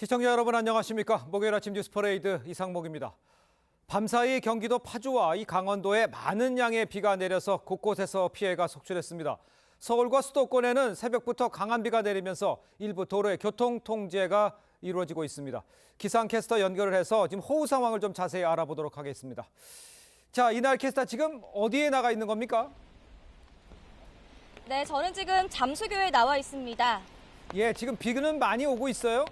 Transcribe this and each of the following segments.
시청자 여러분 안녕하십니까? 목요일 아침 뉴스 퍼레이드 이상목입니다. 밤사이 경기도 파주와 이 강원도에 많은 양의 비가 내려서 곳곳에서 피해가 속출했습니다. 서울과 수도권에는 새벽부터 강한 비가 내리면서 일부 도로의 교통 통제가 이루어지고 있습니다. 기상캐스터 연결을 해서 지금 호우 상황을 좀 자세히 알아보도록 하겠습니다. 자, 이날 캐스터 지금 어디에 나가 있는 겁니까? 네, 저는 지금 잠수교에 나와 있습니다. 예, 지금 비는 많이 오고 있어요?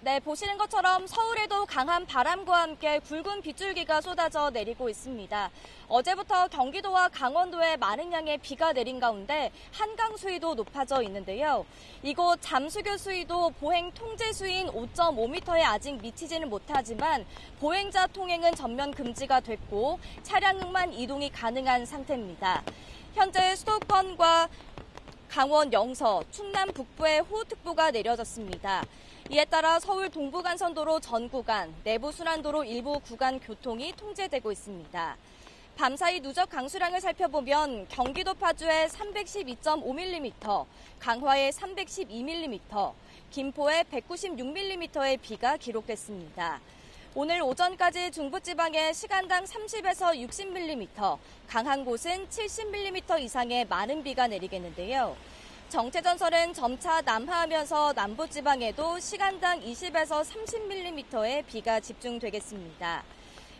네, 보시는 것처럼 서울에도 강한 바람과 함께 굵은 빗줄기가 쏟아져 내리고 있습니다. 어제부터 경기도와 강원도에 많은 양의 비가 내린 가운데 한강 수위도 높아져 있는데요. 이곳 잠수교 수위도 보행 통제 수위인 5.5m에 아직 미치지는 못하지만 보행자 통행은 전면 금지가 됐고 차량만 이동이 가능한 상태입니다. 현재 수도권과 강원 영서, 충남 북부에 호우특보가 내려졌습니다. 이에 따라 서울 동부간선도로 전 구간, 내부순환도로 일부 구간 교통이 통제되고 있습니다. 밤사이 누적 강수량을 살펴보면 경기도 파주에 312.5mm, 강화에 312mm, 김포에 196mm의 비가 기록됐습니다. 오늘 오전까지 중부지방에 시간당 30에서 60mm, 강한 곳은 70mm 이상의 많은 비가 내리겠는데요. 정체전설은 점차 남하하면서 남부지방에도 시간당 20에서 30mm의 비가 집중되겠습니다.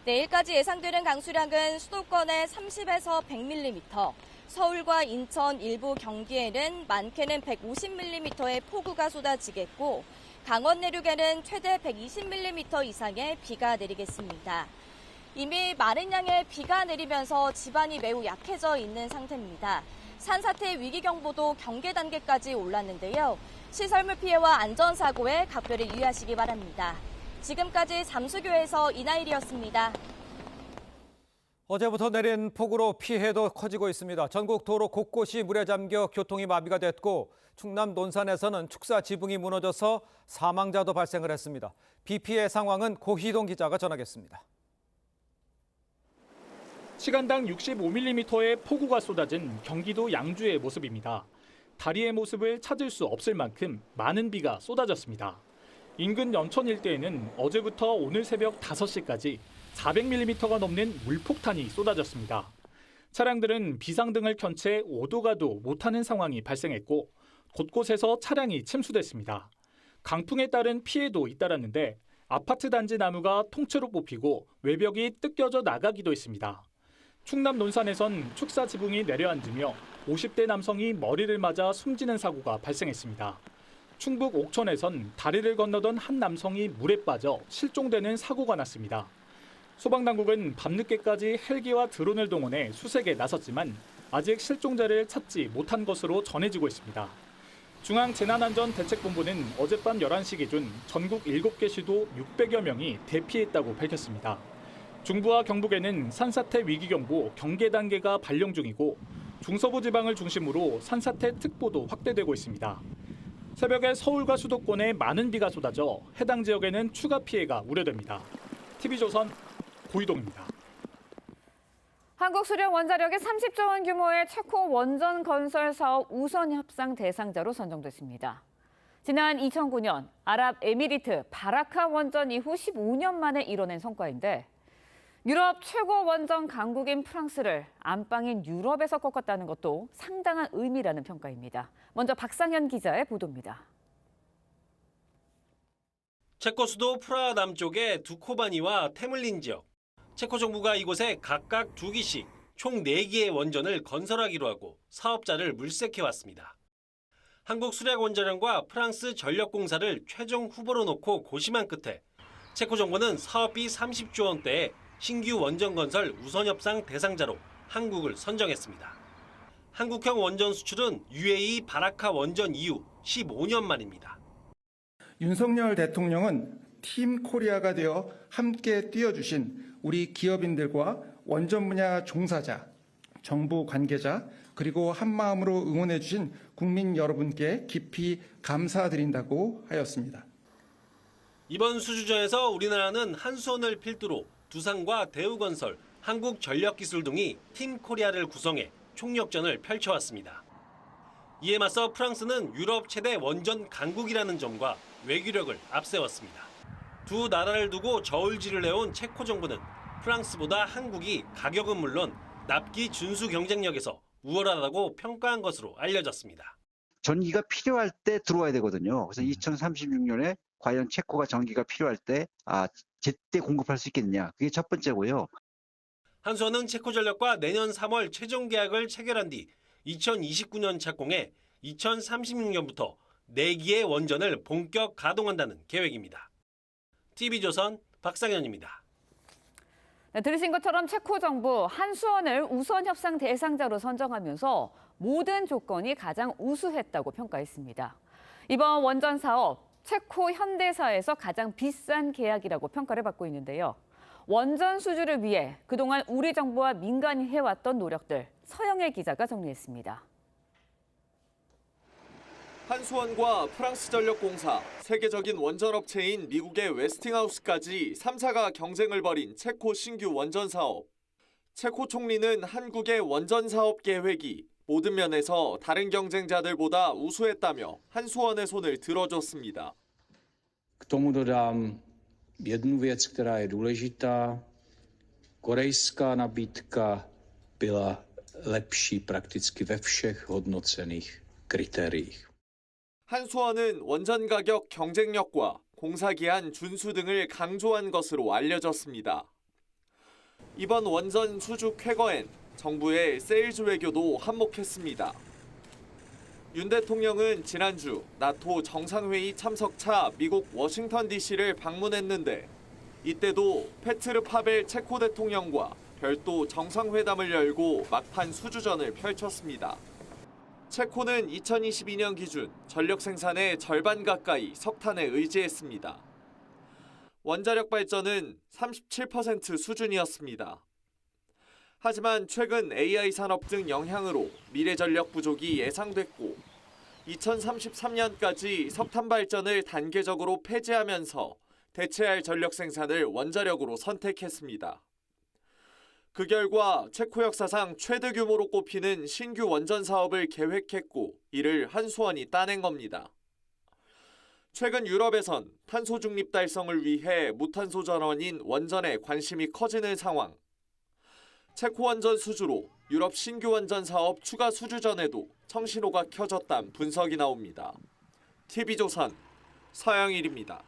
내일까지 예상되는 강수량은 수도권에 30에서 100mm, 서울과 인천, 일부 경기에는 많게는 150mm의 폭우가 쏟아지겠고 강원 내륙에는 최대 120mm 이상의 비가 내리겠습니다. 이미 많은 양의 비가 내리면서 지반이 매우 약해져 있는 상태입니다. 산사태 위기경보도 경계 단계까지 올랐는데요. 시설물 피해와 안전사고에 각별히 유의하시기 바랍니다. 지금까지 잠수교에서 이나일이었습니다. 어제부터 내린 폭우로 피해도 커지고 있습니다. 전국 도로 곳곳이 물에 잠겨 교통이 마비가 됐고 충남 논산에서는 축사 지붕이 무너져서 사망자도 발생을 했습니다. 비 피해 상황은 고희동 기자가 전하겠습니다. 시간당 65mm의 폭우가 쏟아진 경기도 양주의 모습입니다. 다리의 모습을 찾을 수 없을 만큼 많은 비가 쏟아졌습니다. 인근 연천 일대에는 어제부터 오늘 새벽 5시까지 400mm가 넘는 물폭탄이 쏟아졌습니다. 차량들은 비상등을 켠 채 오도 가도 못하는 상황이 발생했고 곳곳에서 차량이 침수됐습니다. 강풍에 따른 피해도 잇따랐는데 아파트 단지 나무가 통째로 뽑히고 외벽이 뜯겨져 나가기도 했습니다. 충남 논산에선 축사 지붕이 내려앉으며 50대 남성이 머리를 맞아 숨지는 사고가 발생했습니다. 충북 옥천에선 다리를 건너던 한 남성이 물에 빠져 실종되는 사고가 났습니다. 소방당국은 밤늦게까지 헬기와 드론을 동원해 수색에 나섰지만 아직 실종자를 찾지 못한 것으로 전해지고 있습니다. 중앙재난안전대책본부는 어젯밤 11시 기준 전국 7개 시도 600여 명이 대피했다고 밝혔습니다. 중부와 경북에는 산사태 위기경보 경계 단계가 발령 중이고 중서부 지방을 중심으로 산사태 특보도 확대되고 있습니다. 새벽에 서울과 수도권에 많은 비가 쏟아져 해당 지역에는 추가 피해가 우려됩니다. TV조선 고희동입니다. 한국수력원자력이 30조 원 규모의 체코 원전 건설 사업 우선 협상 대상자로 선정됐습니다. 지난 2009년 아랍에미리트 바라카 원전 이후 15년 만에 이뤄낸 성과인데 유럽 최고 원전 강국인 프랑스를 안방인 유럽에서 꺾었다는 것도 상당한 의미라는 평가입니다. 먼저 박상현 기자의 보도입니다. 체코 수도 프라하 남쪽의 두코바니와 테물린 지역. 체코 정부가 이곳에 각각 2기씩 총 4개의 원전을 건설하기로 하고 사업자를 물색해왔습니다. 한국수력원자력과 프랑스 전력공사를 최종 후보로 놓고 고심한 끝에 체코 정부는 사업비 30조 원대의 신규 원전 건설 우선 협상 대상자로 한국을 선정했습니다. 한국형 원전 수출은 UAE 바라카 원전 이후 15년 만입니다. 윤석열 대통령은 팀 코리아가 되어 함께 뛰어주신 우리 기업인들과 원전 분야 종사자, 정부 관계자, 그리고 한마음으로 응원해 주신 국민 여러분께 깊이 감사드린다고 하였습니다. 이번 수주전에서 우리나라는 한수원을 필두로 두산과 대우건설, 한국전력기술 등이 팀 코리아를 구성해 총력전을 펼쳐왔습니다. 이에 맞서 프랑스는 유럽 최대 원전 강국이라는 점과 외교력을 앞세웠습니다. 두 나라를 두고 저울질을 해온 체코 정부는 프랑스보다 한국이 가격은 물론 납기 준수 경쟁력에서 우월하다고 평가한 것으로 알려졌습니다. 전기가 필요할 때 들어와야 되거든요. 그래서 2036년에 과연 체코가 전기가 필요할 때 제때 공급할 수 있겠느냐. 그게 첫 번째고요. 한수원은 체코전력과 내년 3월 최종 계약을 체결한 뒤 2029년 착공해 2036년부터 4기의 원전을 본격 가동한다는 계획입니다. TV조선 박상현입니다. 네, 들으신 것처럼 체코 정부 한수원을 우선 협상 대상자로 선정하면서 모든 조건이 가장 우수했다고 평가했습니다. 이번 원전 사업, 체코 현대사에서 가장 비싼 계약이라고 평가를 받고 있는데요. 원전 수주를 위해 그동안 우리 정부와 민간이 해왔던 노력들, 서영애 기자가 정리했습니다. 한수원과 프랑스전력공사, 세계적인 원전업체인 미국의 웨스팅하우스까지 3사가 경쟁을 벌인 체코 신규 원전 사업. 체코 총리는 한국의 원전 사업 계획이 모든 면에서 다른 경쟁자들보다 우수했다며 한수원의 손을 들어줬습니다. K tomu dodám jednu věc, která je důležitá. Korejská nabídka byla lepší prakticky ve všech hodnocených kritériích. 한수원은 원전 가격 경쟁력과 공사 기한 준수 등을 강조한 것으로 알려졌습니다. 이번 원전 수주 쾌거엔 정부의 세일즈 외교도 한몫했습니다. 윤 대통령은 지난주 나토 정상회의 참석차 미국 워싱턴 DC를 방문했는데 이때도 페트르 파벨 체코 대통령과 별도 정상회담을 열고 막판 수주전을 펼쳤습니다. 체코는 2022년 기준 전력 생산의 절반 가까이 석탄에 의지했습니다. 원자력 발전은 37% 수준이었습니다. 하지만 최근 AI 산업 등 영향으로 미래 전력 부족이 예상됐고 2033년까지 석탄 발전을 단계적으로 폐지하면서 대체할 전력 생산을 원자력으로 선택했습니다. 그 결과 체코 역사상 최대 규모로 꼽히는 신규 원전 사업을 계획했고 이를 한수원이 따낸 겁니다. 최근 유럽에선 탄소 중립 달성을 위해 무탄소 전원인 원전에 관심이 커지는 상황. 체코 원전 수주로 유럽 신규 원전 사업 추가 수주전에도 청신호가 켜졌다는 분석이 나옵니다. TV조선 서영일입니다.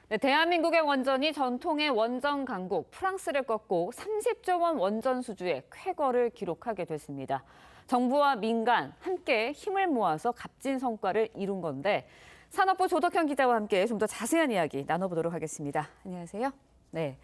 네, 대한민국의 원전이 전통의 원전 강국 프랑스를 꺾고 30조 원 원전 수주의 쾌거를 기록하게 됐습니다. 정부와 민간 함께 힘을 모아서 값진 성과를 이룬 건데 산업부 조덕현 기자와 함께 좀 더 자세한 이야기 나눠보도록 하겠습니다. 안녕하세요. 네,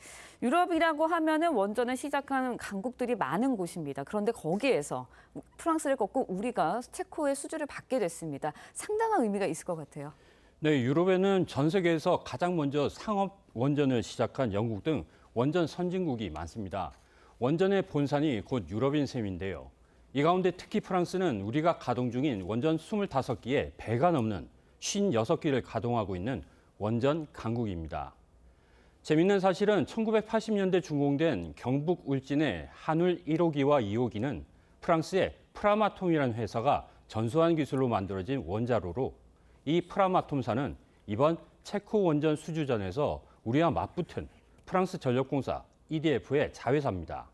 유럽이라고 하면은 원전을 시작하는 강국들이 많은 곳입니다. 그런데 거기에서 프랑스를 꺾고 우리가 체코의 수주를 받게 됐습니다. 상당한 의미가 있을 것 같아요. 네, 유럽에는 전 세계에서 가장 먼저 상업 원전을 시작한 영국 등 원전 선진국이 많습니다. 원전의 본산이 곧 유럽인 셈인데요. 이 가운데 특히 프랑스는 우리가 가동 중인 원전 25기에 배가 넘는 56기를 가동하고 있는 원전 강국입니다. 재밌는 사실은 1980년대 준공된 경북 울진의 한울 1호기와 2호기는 프랑스의 프라마톰이라는 회사가 전수한 기술로 만들어진 원자로로 이 프라마톰사는 이번 체코 원전 수주전에서 우리와 맞붙은 프랑스 전력공사 EDF의 자회사입니다.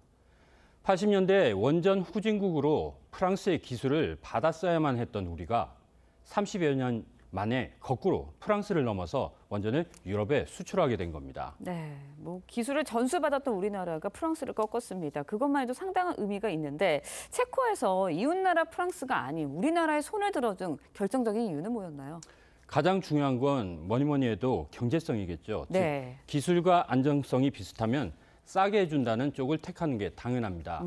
80년대 원전 후진국으로 프랑스의 기술을 받았어야만 했던 우리가 30여 년 만에 거꾸로 프랑스를 넘어서 원전을 유럽에 수출하게 된 겁니다. 네, 기술을 전수받았던 우리나라가 프랑스를 꺾었습니다. 그것만 해도 상당한 의미가 있는데 체코에서 이웃나라 프랑스가 아닌 우리나라의 손을 들어준 결정적인 이유는 뭐였나요? 가장 중요한 건 뭐니 해도 경제성이겠죠. 네. 즉, 기술과 안정성이 비슷하면 싸게 해준다는 쪽을 택하는 게 당연합니다.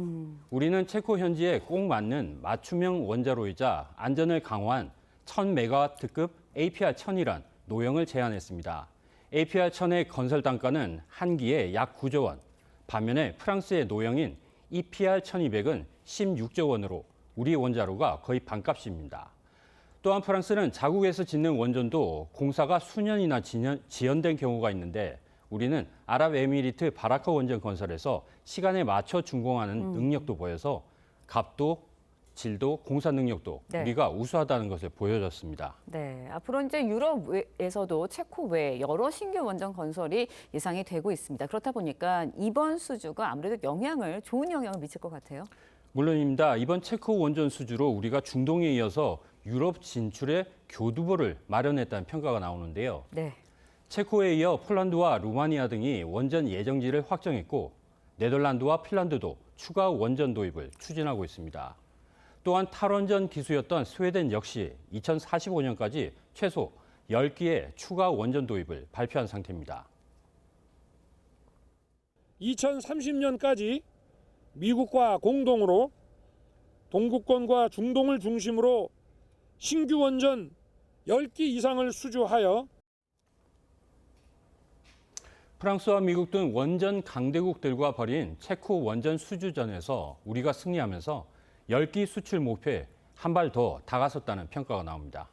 우리는 체코 현지에 꼭 맞는 맞춤형 원자로이자 안전을 강화한 1000메가와트급 APR-1000이란 노형을 제안했습니다. APR-1000의 건설 단가는 한 기에 약 9조 원, 반면에 프랑스의 노형인 EPR-1200은 16조 원으로 우리 원자로가 거의 반값입니다. 또한 프랑스는 자국에서 짓는 원전도 공사가 수년이나 지연된 경우가 있는데 우리는 아랍에미리트 바라카 원전 건설에서 시간에 맞춰 준공하는 능력도 보여서 값도 질도, 공사 능력도 네. 우리가 우수하다는 것을 보여줬습니다. 네, 앞으로 이제 유럽에서도 체코 외 여러 신규 원전 건설이 예상이 되고 있습니다. 그렇다 보니까 이번 수주가 아무래도 좋은 영향을 미칠 것 같아요. 물론입니다. 이번 체코 원전 수주로 우리가 중동에 이어서 유럽 진출의 교두보를 마련했다는 평가가 나오는데요. 네. 체코에 이어 폴란드와 루마니아 등이 원전 예정지를 확정했고 네덜란드와 핀란드도 추가 원전 도입을 추진하고 있습니다. 또한 탈원전 기수였던 스웨덴 역시 2045년까지 최소 10기의 추가 원전 도입을 발표한 상태입니다. 2030년까지 미국과 공동으로 동구권과 중동을 중심으로 신규 원전 10기 이상을 수주하여 프랑스와 미국 등 원전 강대국들과 벌인 체코 원전 수주전에서 우리가 승리하면서 10기 수출 목표에 한 발 더 다가섰다는 평가가 나옵니다.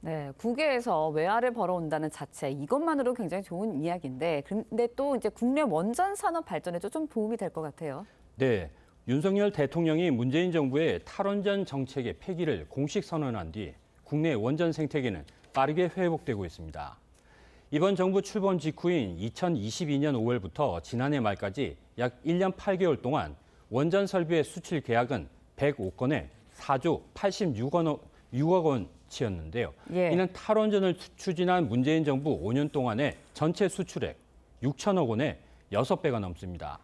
네, 국외에서 외화를 벌어온다는 자체 이것만으로 굉장히 좋은 이야기인데 근데 또 이제 국내 원전 산업 발전에도 좀 도움이 될 것 같아요. 네, 윤석열 대통령이 문재인 정부의 탈원전 정책의 폐기를 공식 선언한 뒤 국내 원전 생태계는 빠르게 회복되고 있습니다. 이번 정부 출범 직후인 2022년 5월부터 지난해 말까지 약 1년 8개월 동안 원전 설비의 수출 계약은 105건에 4조 86억 원치였는데요. 예. 이는 탈원전을 추진한 문재인 정부 5년 동안의 전체 수출액 6천억 원의 6배가 넘습니다.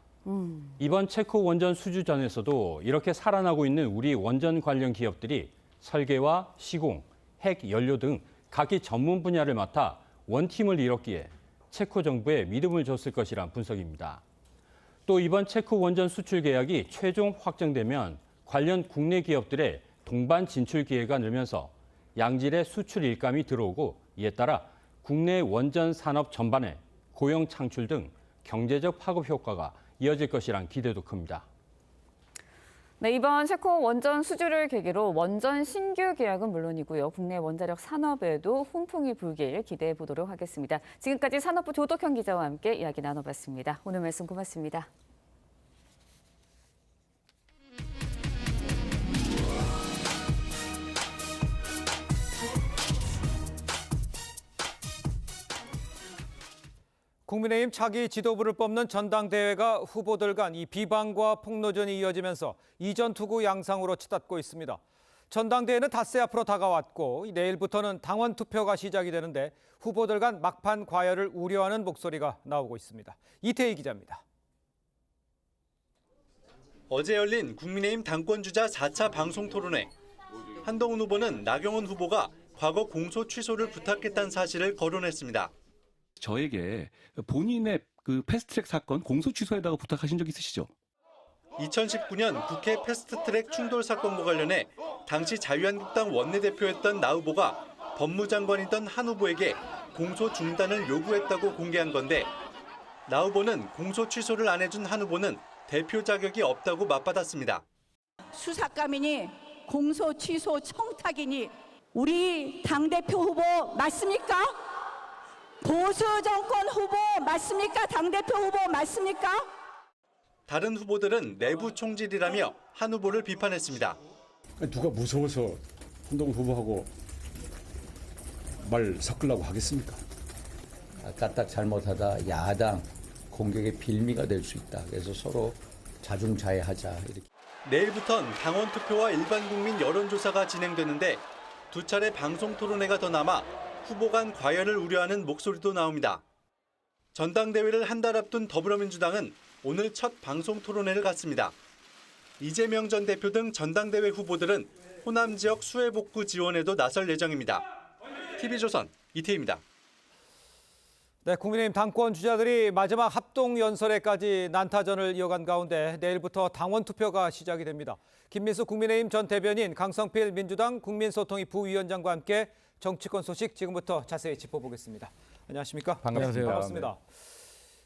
이번 체코 원전 수주전에서도 이렇게 살아나고 있는 우리 원전 관련 기업들이 설계와 시공, 핵 연료 등 각기 전문 분야를 맡아 원팀을 이뤘기에 체코 정부에 믿음을 줬을 것이란 분석입니다. 또 이번 체코 원전 수출 계약이 최종 확정되면 관련 국내 기업들의 동반 진출 기회가 늘면서 양질의 수출 일감이 들어오고 이에 따라 국내 원전 산업 전반에 고용 창출 등 경제적 파급 효과가 이어질 것이란 기대도 큽니다. 네, 이번 체코 원전 수주를 계기로 원전 신규 계약은 물론이고요. 국내 원자력 산업에도 훈풍이 불길 기대해 보도록 하겠습니다. 지금까지 산업부 조덕현 기자와 함께 이야기 나눠봤습니다. 오늘 말씀 고맙습니다. 국민의힘 차기 지도부를 뽑는 전당대회가 후보들 간 이 비방과 폭로전이 이어지면서 이전 투구 양상으로 치닫고 있습니다. 전당대회는 닷새 앞으로 다가왔고 내일부터는 당원 투표가 시작이 되는데 후보들 간 막판 과열을 우려하는 목소리가 나오고 있습니다. 이태희 기자입니다. 어제 열린 국민의힘 당권주자 4차 방송토론회. 한동훈 후보는 나경원 후보가 과거 공소 취소를 부탁했다는 사실을 거론했습니다. 저에게 본인의 그 패스트트랙 사건 공소 취소에다가 부탁하신 적 있으시죠? 2019년 국회 패스트트랙 충돌 사건과 관련해 당시 자유한국당 원내대표였던 나 후보가 법무장관이던 한 후보에게 공소 중단을 요구했다고 공개한 건데 나 후보는 공소 취소를 안 해준 한 후보는 대표 자격이 없다고 맞받았습니다. 수사감이니 공소 취소 청탁이니 우리 당대표 후보 맞습니까? 보수 정권 후보 맞습니까? 당대표 후보 맞습니까? 다른 후보들은 내부 총질이라며 한 후보를 비판했습니다. 누가 무서워서 한동훈 후보하고 말 섞으려고 하겠습니까? 까딱 잘못하다 야당 공격의 빌미가 될 수 있다. 그래서 서로 자중자애하자. 이렇게. 내일부터는 당원 투표와 일반 국민 여론조사가 진행되는데 두 차례 방송 토론회가 더 남아 후보 간 과열을 우려하는 목소리도 나옵니다. 전당대회를 한 달 앞둔 더불어민주당은 오늘 첫 방송 토론회를 갖습니다. 이재명 전 대표 등 전당대회 후보들은 호남 지역 수해 복구 지원에도 나설 예정입니다. TV조선 이태희입니다. 네, 국민의힘 당권 주자들이 마지막 합동 연설회까지 난타전을 이어간 가운데 내일부터 당원 투표가 시작이 됩니다. 김민수 국민의힘 전 대변인, 강성필 민주당 국민소통위 부위원장과 함께 정치권 소식 지금부터 자세히 짚어보겠습니다. 안녕하십니까? 반갑습니다.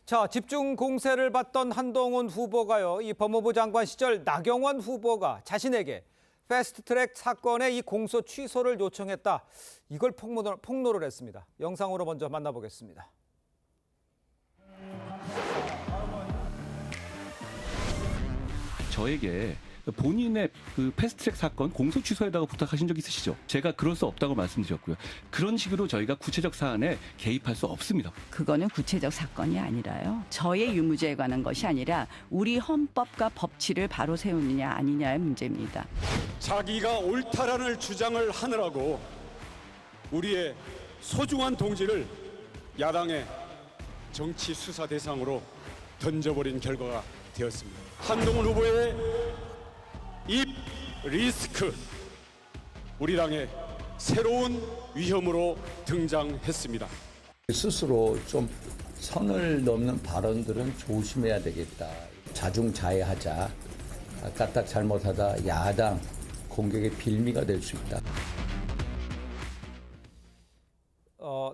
자, 집중 공세를 받던 한동훈 후보가요, 이 법무부 장관 시절 나경원 후보가 자신에게 패스트트랙 사건의 이 공소 취소를 요청했다. 이걸 폭로를 했습니다. 영상으로 먼저 만나보겠습니다. 저에게 본인의 그 패스트트랙 사건 공소 취소에다가 부탁하신 적 있으시죠? 제가 그럴 수 없다고 말씀드렸고요. 그런 식으로 저희가 구체적 사안에 개입할 수 없습니다. 그거는 구체적 사건이 아니라요. 저의 유무죄에 관한 것이 아니라 우리 헌법과 법치를 바로 세우느냐 아니냐의 문제입니다. 자기가 옳다라는 주장을 하느라고 우리의 소중한 동지를 야당의 정치 수사 대상으로 던져버린 결과가 되었습니다. 한동훈 후보의 입 리스크, 우리 당의 새로운 위험으로 등장했습니다. 스스로 좀 선을 넘는 발언들은 조심해야 되겠다. 자중자애하자. 까딱 잘못하다 야당 공격의 빌미가 될 수 있다.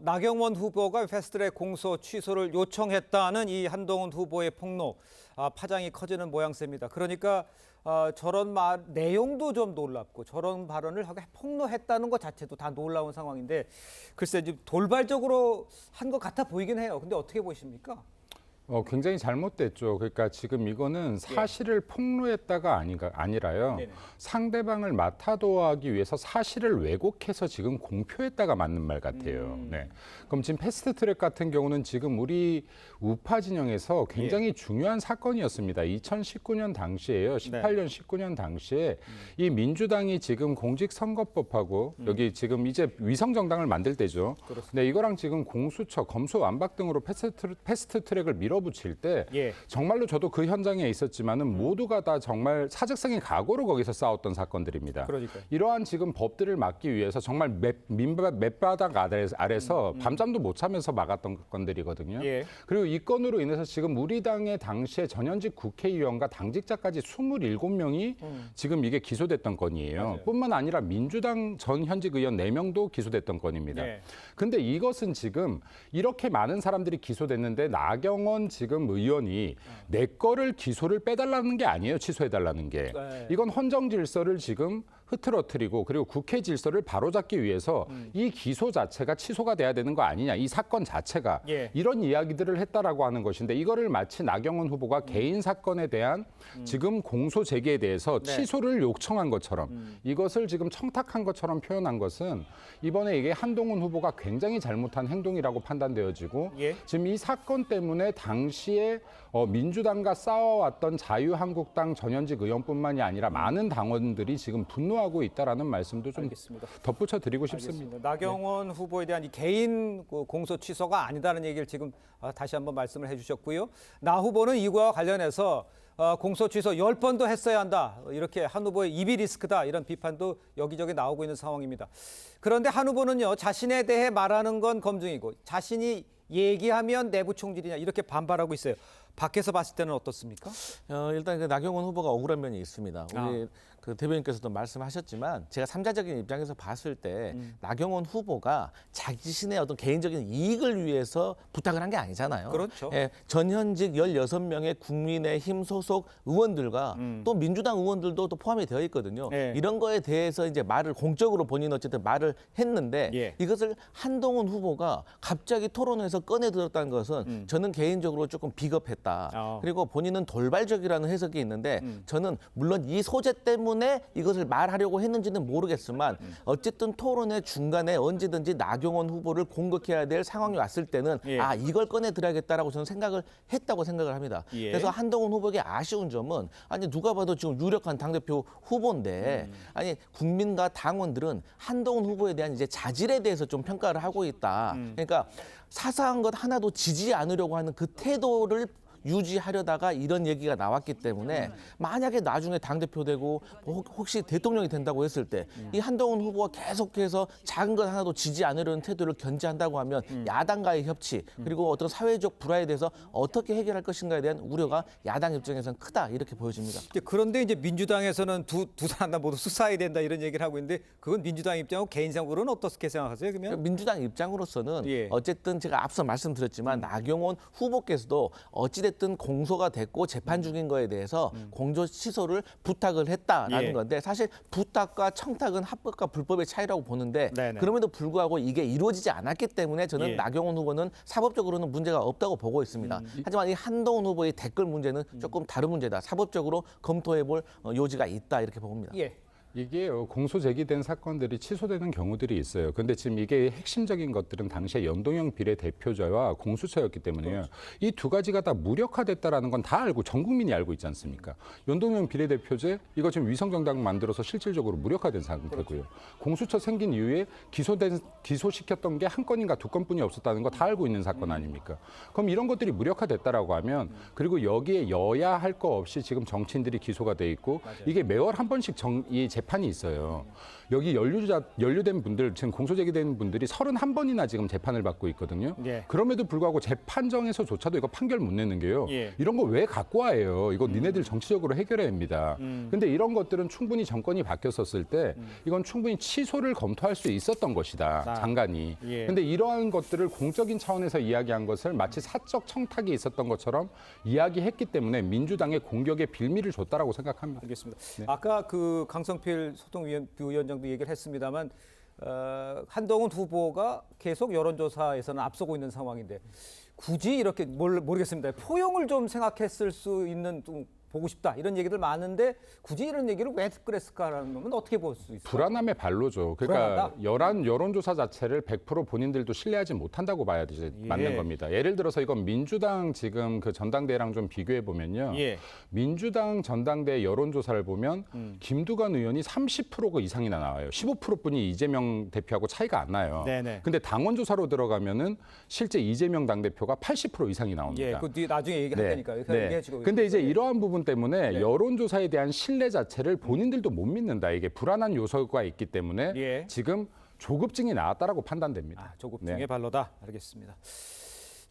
나경원 후보가 패스트트랙 공소 취소를 요청했다는 이 한동훈 후보의 폭로, 파장이 커지는 모양새입니다. 그러니까 저런 말 내용도 좀 놀랍고 저런 발언을 하고 폭로했다는 것 자체도 다 놀라운 상황인데 글쎄 지금 돌발적으로 한 것 같아 보이긴 해요. 근데 어떻게 보십니까? 굉장히 잘못됐죠. 그러니까 지금 이거는 사실을 폭로했다가 아니라요. 네네. 상대방을 맞타도하기 위해서 사실을 왜곡해서 지금 공표했다가 맞는 말 같아요. 네. 그럼 지금 패스트트랙 같은 경우는 지금 우리 우파 진영에서 굉장히 중요한 사건이었습니다. 2019년 당시에요. 18년, 19년 당시에 이 민주당이 지금 공직선거법하고 여기 지금 이제 위성정당을 만들 때죠. 네, 이거랑 지금 공수처, 검수완박 등으로 패스트트랙을 밀어붙일 때 정말로 저도 그 현장에 있었지만은 모두가 다 정말 사직성의 각오로 거기서 싸웠던 사건들입니다. 그러니까요. 이러한 지금 법들을 막기 위해서 정말 밑바닥 아래서 밤잠도 못 자면서 막았던 건들이거든요. 그리고 이 건으로 인해서 지금 우리 당의 당시에 전현직 국회의원과 당직자까지 27명이 지금 이게 기소됐던 건이에요. 맞아요. 뿐만 아니라 민주당 전 현직 의원 4명도 기소됐던 건입니다. 근데 이것은 지금 이렇게 많은 사람들이 기소됐는데 나경원 지금 의원이 내 거를 기소를 빼달라는 게 아니에요. 취소해달라는 게. 이건 헌정 질서를 지금 흐트러뜨리고 그리고 국회 질서를 바로잡기 위해서 이 기소 자체가 취소가 돼야 되는 거 아니냐. 이 사건 자체가 이런 이야기들을 했다라고 하는 것인데 이거를 마치 나경원 후보가 개인 사건에 대한 지금 공소 제기에 대해서 취소를 요청한 것처럼 이것을 지금 청탁한 것처럼 표현한 것은 이번에 이게 한동훈 후보가 굉장히 잘못한 행동이라고 판단되어지고 지금 이 사건 때문에 당시에 민주당과 싸워왔던 자유한국당 전현직 의원뿐만이 아니라 많은 당원들이 지금 분노하고 있다라는 말씀도 좀 덧붙여 드리고 싶습니다. 나경원 후보에 대한 이 개인 공소 취소가 아니다는 얘기를 지금 다시 한번 말씀을 해주셨고요. 나 후보는 이거와 관련해서 공소 취소 10번도 했어야 한다. 이렇게 한 후보의 입이 리스크다. 이런 비판도 여기저기 나오고 있는 상황입니다. 그런데 한 후보는요. 자신에 대해 말하는 건 검증이고 자신이 얘기하면 내부 총질이냐 이렇게 반발하고 있어요. 밖에서 봤을 때는 어떻습니까? 일단 그 나경원 후보가 억울한 면이 있습니다. 우리 그 대변인께서도 말씀하셨지만 제가 삼자적인 입장에서 봤을 때 나경원 후보가 자신의 어떤 개인적인 이익을 위해서 부탁을 한 게 아니잖아요. 그렇죠. 전현직 16명의 국민의힘 소속 의원들과 또 민주당 의원들도 또 포함이 되어 있거든요. 이런 거에 대해서 이제 말을 공적으로 본인 어쨌든 말을 했는데 이것을 한동훈 후보가 갑자기 토론에서 꺼내 들었다는 것은 저는 개인적으로 조금 비겁했다. 그리고 본인은 돌발적이라는 해석이 있는데 저는 물론 이 소재 때문에 이것을 말하려고 했는지는 모르겠지만 어쨌든 토론의 중간에 언제든지 나경원 후보를 공격해야 될 상황이 왔을 때는 이걸 꺼내 들어야겠다라고 저는 생각을 했다고 생각을 합니다. 그래서 한동훈 후보에게 아쉬운 점은 아니 누가 봐도 지금 유력한 당대표 후보인데 아니 국민과 당원들은 한동훈 후보에 대한 이제 자질에 대해서 좀 평가를 하고 있다. 그러니까 사소한 것 하나도 지지 않으려고 하는 그 태도를 유지하려다가 이런 얘기가 나왔기 때문에 만약에 나중에 당대표 되고 혹시 대통령이 된다고 했을 때 이 한동훈 후보가 계속해서 작은 것 하나도 지지 않으려는 태도를 견지한다고 하면 야당과의 협치 그리고 어떤 사회적 불화에 대해서 어떻게 해결할 것인가에 대한 우려가 야당 입장에서는 크다 이렇게 보여집니다. 그런데 이제 민주당에서는 두 사람 다 모두 수사해야 된다 이런 얘기를 하고 있는데 그건 민주당 입장하고 개인적으로는 어떻게 생각하세요? 그러면 민주당 입장으로서는 어쨌든 제가 앞서 말씀드렸지만 나경원 후보께서도 어찌됐든 어찌됐든 공소가 됐고 재판 중인 거에 대해서 공소 취소를 부탁을 했다라는 예. 건데 사실 부탁과 청탁은 합법과 불법의 차이라고 보는데 네네. 그럼에도 불구하고 이게 이루어지지 않았기 때문에 저는 예. 나경원 후보는 사법적으로는 문제가 없다고 보고 있습니다. 하지만 이 한동훈 후보의 댓글 문제는 조금 다른 문제다. 사법적으로 검토해볼 요지가 있다 이렇게 봅니다. 예. 이게 공소 제기된 사건들이 취소되는 경우들이 있어요. 근데 지금 이게 핵심적인 것들은 당시에 연동형 비례대표제와 공수처였기 때문에요. 이 두 가지가 다 무력화됐다라는 건 다 알고 전 국민이 알고 있지 않습니까? 연동형 비례대표제 이거 지금 위성정당 만들어서 실질적으로 무력화된 상태고요. 공수처 생긴 이후에 기소시켰던 게 한 건인가 두 건뿐이 없었다는 거 다 알고 있는 사건 아닙니까? 그럼 이런 것들이 무력화됐다라고 하면 그리고 여기에 여야 할 거 없이 지금 정치인들이 기소가 돼 있고 이게 매월 한 번씩 이 재판이 있어요. 여기 연루된 분들, 지금 공소 제기된 분들이 31번이나 지금 재판을 받고 있거든요. 예. 그럼에도 불구하고 재판정에서조차도 이거 판결 못 내는 게요. 예. 이런 거 왜 갖고 와요? 이거 니네들 정치적으로 해결해야 합니다. 근데 이런 것들은 충분히 정권이 바뀌었었을 때 이건 충분히 취소를 검토할 수 있었던 것이다. 장관이. 예. 근데 이러한 것들을 공적인 차원에서 이야기한 것을 마치 사적 청탁이 있었던 것처럼 이야기했기 때문에 민주당의 공격에 빌미를 줬다라고 생각합니다. 알겠습니다. 네. 아까 그 강성필 소통위원장도 얘기를 했습니다만 한동훈 후보가 계속 여론조사에서는 앞서고 있는 상황인데 굳이 이렇게 모르겠습니다. 포용을 좀 생각했을 수 있는 좀 보고 싶다 이런 얘기들 많은데 굳이 이런 얘기를 왜 그랬을까라는 건 어떻게 볼 수 있어요? 불안함의 발로죠. 그러니까 여론조사 자체를 100% 본인들도 신뢰하지 못한다고 봐야 되지 맞는 겁니다. 예를 들어서 이건 민주당 지금 그 전당대회랑 좀 비교해 보면요. 예. 민주당 전당대회 여론조사를 보면 김두관 의원이 30% 이상이나 나와요. 15%뿐이 이재명 대표하고 차이가 안 나요. 네네. 근데 당원조사로 들어가면은 실제 이재명 당대표가 80% 이상이 나옵니다. 예, 그 뒤에 나중에 얘기할 테니까요. 근데 이제 이러한 부분 때문에 여론조사에 대한 신뢰 자체를 본인들도 못 믿는다. 이게 불안한 요소가 있기 때문에 지금 조급증이 나왔다라고 판단됩니다. 조급증의 발로다. 알겠습니다.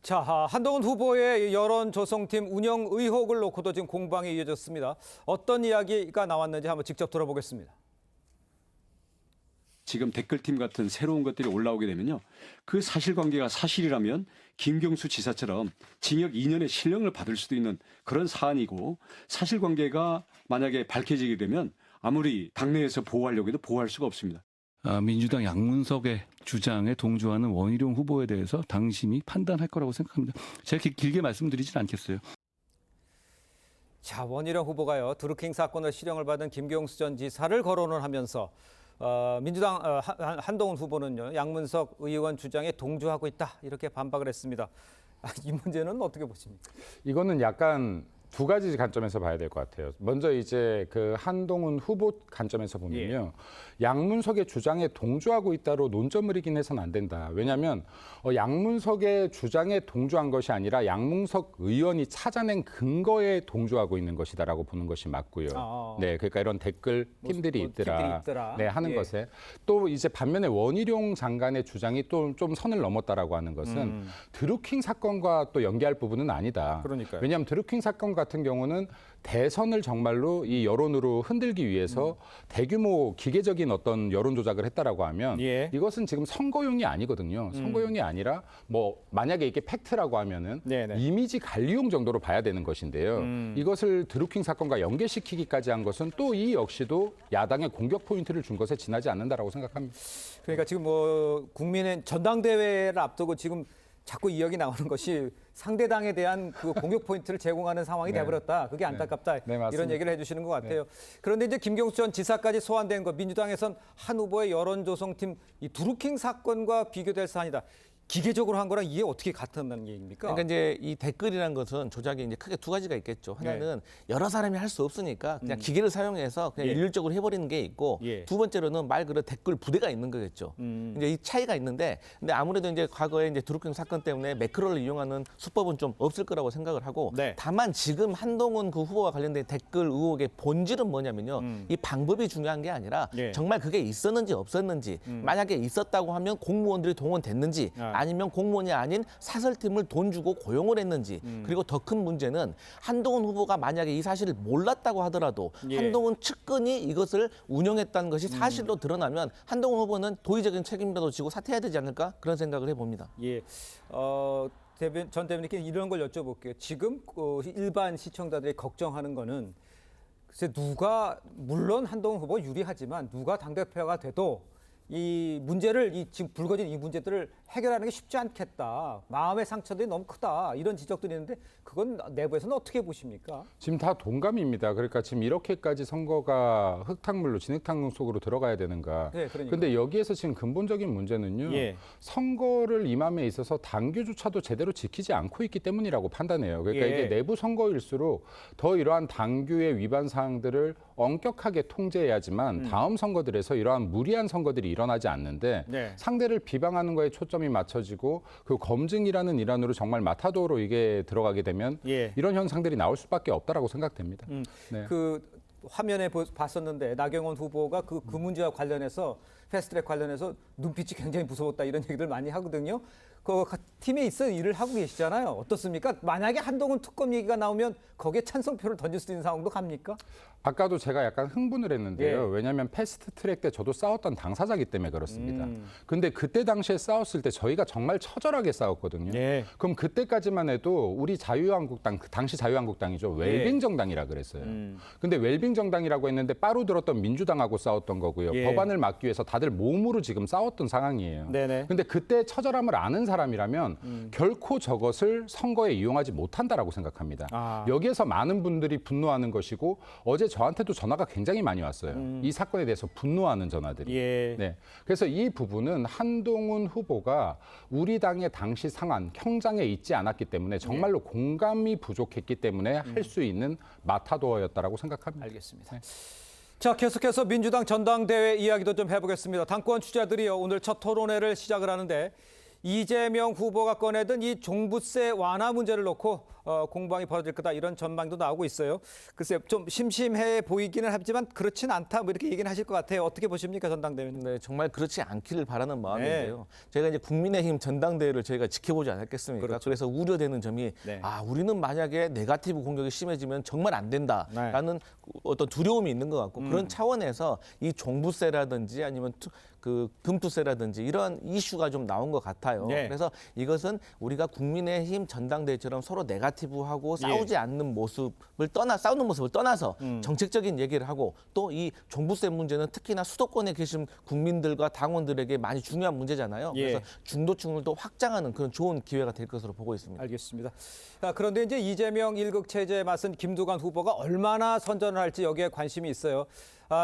자, 한동훈 후보의 여론 조성팀 운영 의혹을 놓고도 지금 공방이 이어졌습니다. 어떤 이야기가 나왔는지 한번 직접 들어보겠습니다. 지금 댓글팀 같은 새로운 것들이 올라오게 되면요. 그 사실관계가 사실이라면 김경수 지사처럼 징역 2년의 실형을 받을 수도 있는 그런 사안이고 사실관계가 만약에 밝혀지게 되면 아무리 당내에서 보호하려고 해도 보호할 수가 없습니다. 민주당 양문석의 주장에 동조하는 원희룡 후보에 대해서 당심이 판단할 거라고 생각합니다. 제가 길게 말씀드리진 않겠어요. 자, 원희룡 후보가요. 드루킹 사건을 실형을 받은 김경수 전 지사를 거론을 하면서 민주당 한동훈 후보는요. 양문석 의원 주장에 동조하고 있다. 이렇게 반박을 했습니다. 이 문제는 어떻게 보십니까? 이거는 약간 두 가지 관점에서 봐야 될 것 같아요. 먼저 이제 그 한동훈 후보 관점에서 보면요. 양문석의 주장에 동조하고 있다로 논점을 이긴 해서는 안 된다. 왜냐하면 양문석의 주장에 동조한 것이 아니라 양문석 의원이 찾아낸 근거에 동조하고 있는 것이다라고 보는 것이 맞고요. 네, 그러니까 이런 댓글 팀들이 있더라. 네, 하는 것에 또 이제 반면에 원희룡 장관의 주장이 또 좀 선을 넘었다라고 하는 것은 드루킹 사건과 또 연계할 부분은 아니다. 그러니까요. 왜냐하면 드루킹 사건 같은 경우는 대선을 정말로 이 여론으로 흔들기 위해서 대규모 기계적인 어떤 여론 조작을 했다라고 하면 이것은 지금 선거용이 아니거든요. 선거용이 아니라 뭐 만약에 이게 팩트라고 하면은 이미지 관리용 정도로 봐야 되는 것인데요. 이것을 드루킹 사건과 연계시키기까지 한 것은 또 이 역시도 야당의 공격 포인트를 준 것에 지나지 않는다라고 생각합니다. 그러니까 지금 뭐 국민의 전당대회를 앞두고 지금 자꾸 이야기 나오는 것이 상대당에 대한 그 공격 포인트를 제공하는 상황이 돼버렸다. 그게 안타깝다. 이런 얘기를 해주시는 것 같아요. 그런데 이제 김경수 전 지사까지 소환된 것, 민주당에선 한 후보의 여론 조성팀 이 드루킹 사건과 비교될 사안이다. 기계적으로 한 거랑 이게 어떻게 같은 얘기입니까? 그러니까 이제 이 댓글이라는 것은 조작이 이제 크게 두 가지가 있겠죠. 하나는 여러 사람이 할 수 없으니까 그냥 기계를 사용해서 그냥 일률적으로 해버리는 게 있고 두 번째로는 말 그대로 댓글 부대가 있는 거겠죠. 이제 이 차이가 있는데 근데 아무래도 이제 과거에 이제 드루킹 사건 때문에 매크로를 이용하는 수법은 좀 없을 거라고 생각을 하고 다만 지금 한동훈 그 후보와 관련된 댓글 의혹의 본질은 뭐냐면요. 이 방법이 중요한 게 아니라 정말 그게 있었는지 없었는지 만약에 있었다고 하면 공무원들이 동원됐는지 아니면 공무원이 아닌 사설팀을 돈 주고 고용을 했는지 그리고 더 큰 문제는 한동훈 후보가 만약에 이 사실을 몰랐다고 하더라도 한동훈 측근이 이것을 운영했다는 것이 사실로 드러나면 한동훈 후보는 도의적인 책임이라도 지고 사퇴해야 되지 않을까 그런 생각을 해봅니다. 전 대변인께 이런 걸 여쭤볼게요. 지금 일반 시청자들이 걱정하는 거는 글쎄 누가 물론 한동훈 후보 유리하지만 누가 당대표가 돼도 이 문제를 지금 불거진 이 문제들을 해결하는 게 쉽지 않겠다. 마음의 상처들이 너무 크다. 이런 지적들이 있는데 그건 내부에서는 어떻게 보십니까? 지금 다 동감입니다. 그러니까 지금 이렇게까지 선거가 흙탕물로 진흙탕 속으로 들어가야 되는가. 네, 그러니까. 근데 여기에서 지금 근본적인 문제는요. 예. 선거를 임함에 있어서 당규조차도 제대로 지키지 않고 있기 때문이라고 판단해요. 그러니까 예. 이게 내부 선거일수록 더 이러한 당규의 위반 사항들을 엄격하게 통제해야지만 다음 선거들에서 이러한 무리한 선거들이 일어나지 않는데 네. 상대를 비방하는 거에 초점이 맞춰지고 그 검증이라는 일환으로 정말 마타도로 이게 들어가게 되면 예. 이런 현상들이 나올 수밖에 없다라고 생각됩니다. 네. 그 화면에 봤었는데 나경원 후보가 그 문제와 관련해서 패스트트랙 관련해서 눈빛이 굉장히 무서웠다 이런 얘기들 많이 하거든요. 그 팀에 있어 일을 하고 계시잖아요. 어떻습니까? 만약에 한동훈 특검 얘기가 나오면 거기에 찬성표를 던질 수 있는 상황도 갑니까? 아까도 제가 약간 흥분을 했는데요. 예. 왜냐하면 패스트트랙 때 저도 싸웠던 당사자기 때문에 그렇습니다. 근데 그때 당시에 싸웠을 때 저희가 정말 처절하게 싸웠거든요. 예. 그럼 그때까지만 해도 우리 자유한국당, 그 당시 자유한국당이죠. 웰빙 정당이라 그랬어요. 근데 웰빙 정당이라고 했는데 빠루 들었던 민주당하고 싸웠던 거고요. 예. 법안을 막기 위해서 다들 몸으로 지금 싸웠던 상황이에요. 네네. 근데 그때 처절함을 아는 사람이라면 결코 저것을 선거에 이용하지 못한다라고 생각합니다. 아. 여기에서 많은 분들이 분노하는 것이고 어제 저한테도 전화가 굉장히 많이 왔어요. 이 사건에 대해서 분노하는 전화들이. 예. 네. 그래서 이 부분은 한동훈 후보가 우리 당의 당시 상황, 형장에 있지 않았기 때문에 정말로 공감이 부족했기 때문에 할 수 있는 마타도어였다라고 생각합니다. 알겠습니다. 자, 계속해서 민주당 전당대회 이야기도 좀 해보겠습니다. 당권 주자들이요, 오늘 첫 토론회를 시작을 하는데 이재명 후보가 꺼내든 이 종부세 완화 문제를 놓고 공방이 벌어질 거다 이런 전망도 나오고 있어요. 글쎄 좀 심심해 보이기는 하지만 그렇진 않다 뭐 이렇게 얘기는 하실 것 같아요. 어떻게 보십니까 전당대회는? 네, 정말 그렇지 않기를 바라는 마음인데요. 저희가 이제 국민의힘 전당대회를 저희가 지켜보지 않았겠습니까? 그렇죠. 그래서 우려되는 점이 네. 우리는 만약에 네거티브 공격이 심해지면 정말 안 된다라는 어떤 두려움이 있는 것 같고 그런 차원에서 이 종부세라든지 아니면 그 금투세라든지 이런 이슈가 좀 나온 것 같아요. 네. 그래서 이것은 우리가 국민의힘 전당대회처럼 서로 네거티브하고 싸우지 않는 모습을 싸우는 모습을 떠나서 정책적인 얘기를 하고 또 이 종부세 문제는 특히나 수도권에 계신 국민들과 당원들에게 많이 중요한 문제잖아요. 예. 그래서 중도층을 또 확장하는 그런 좋은 기회가 될 것으로 보고 있습니다. 알겠습니다. 그런데 이제 이재명 1급 체제에 맞선 김두관 후보가 얼마나 선전을 할지 여기에 관심이 있어요.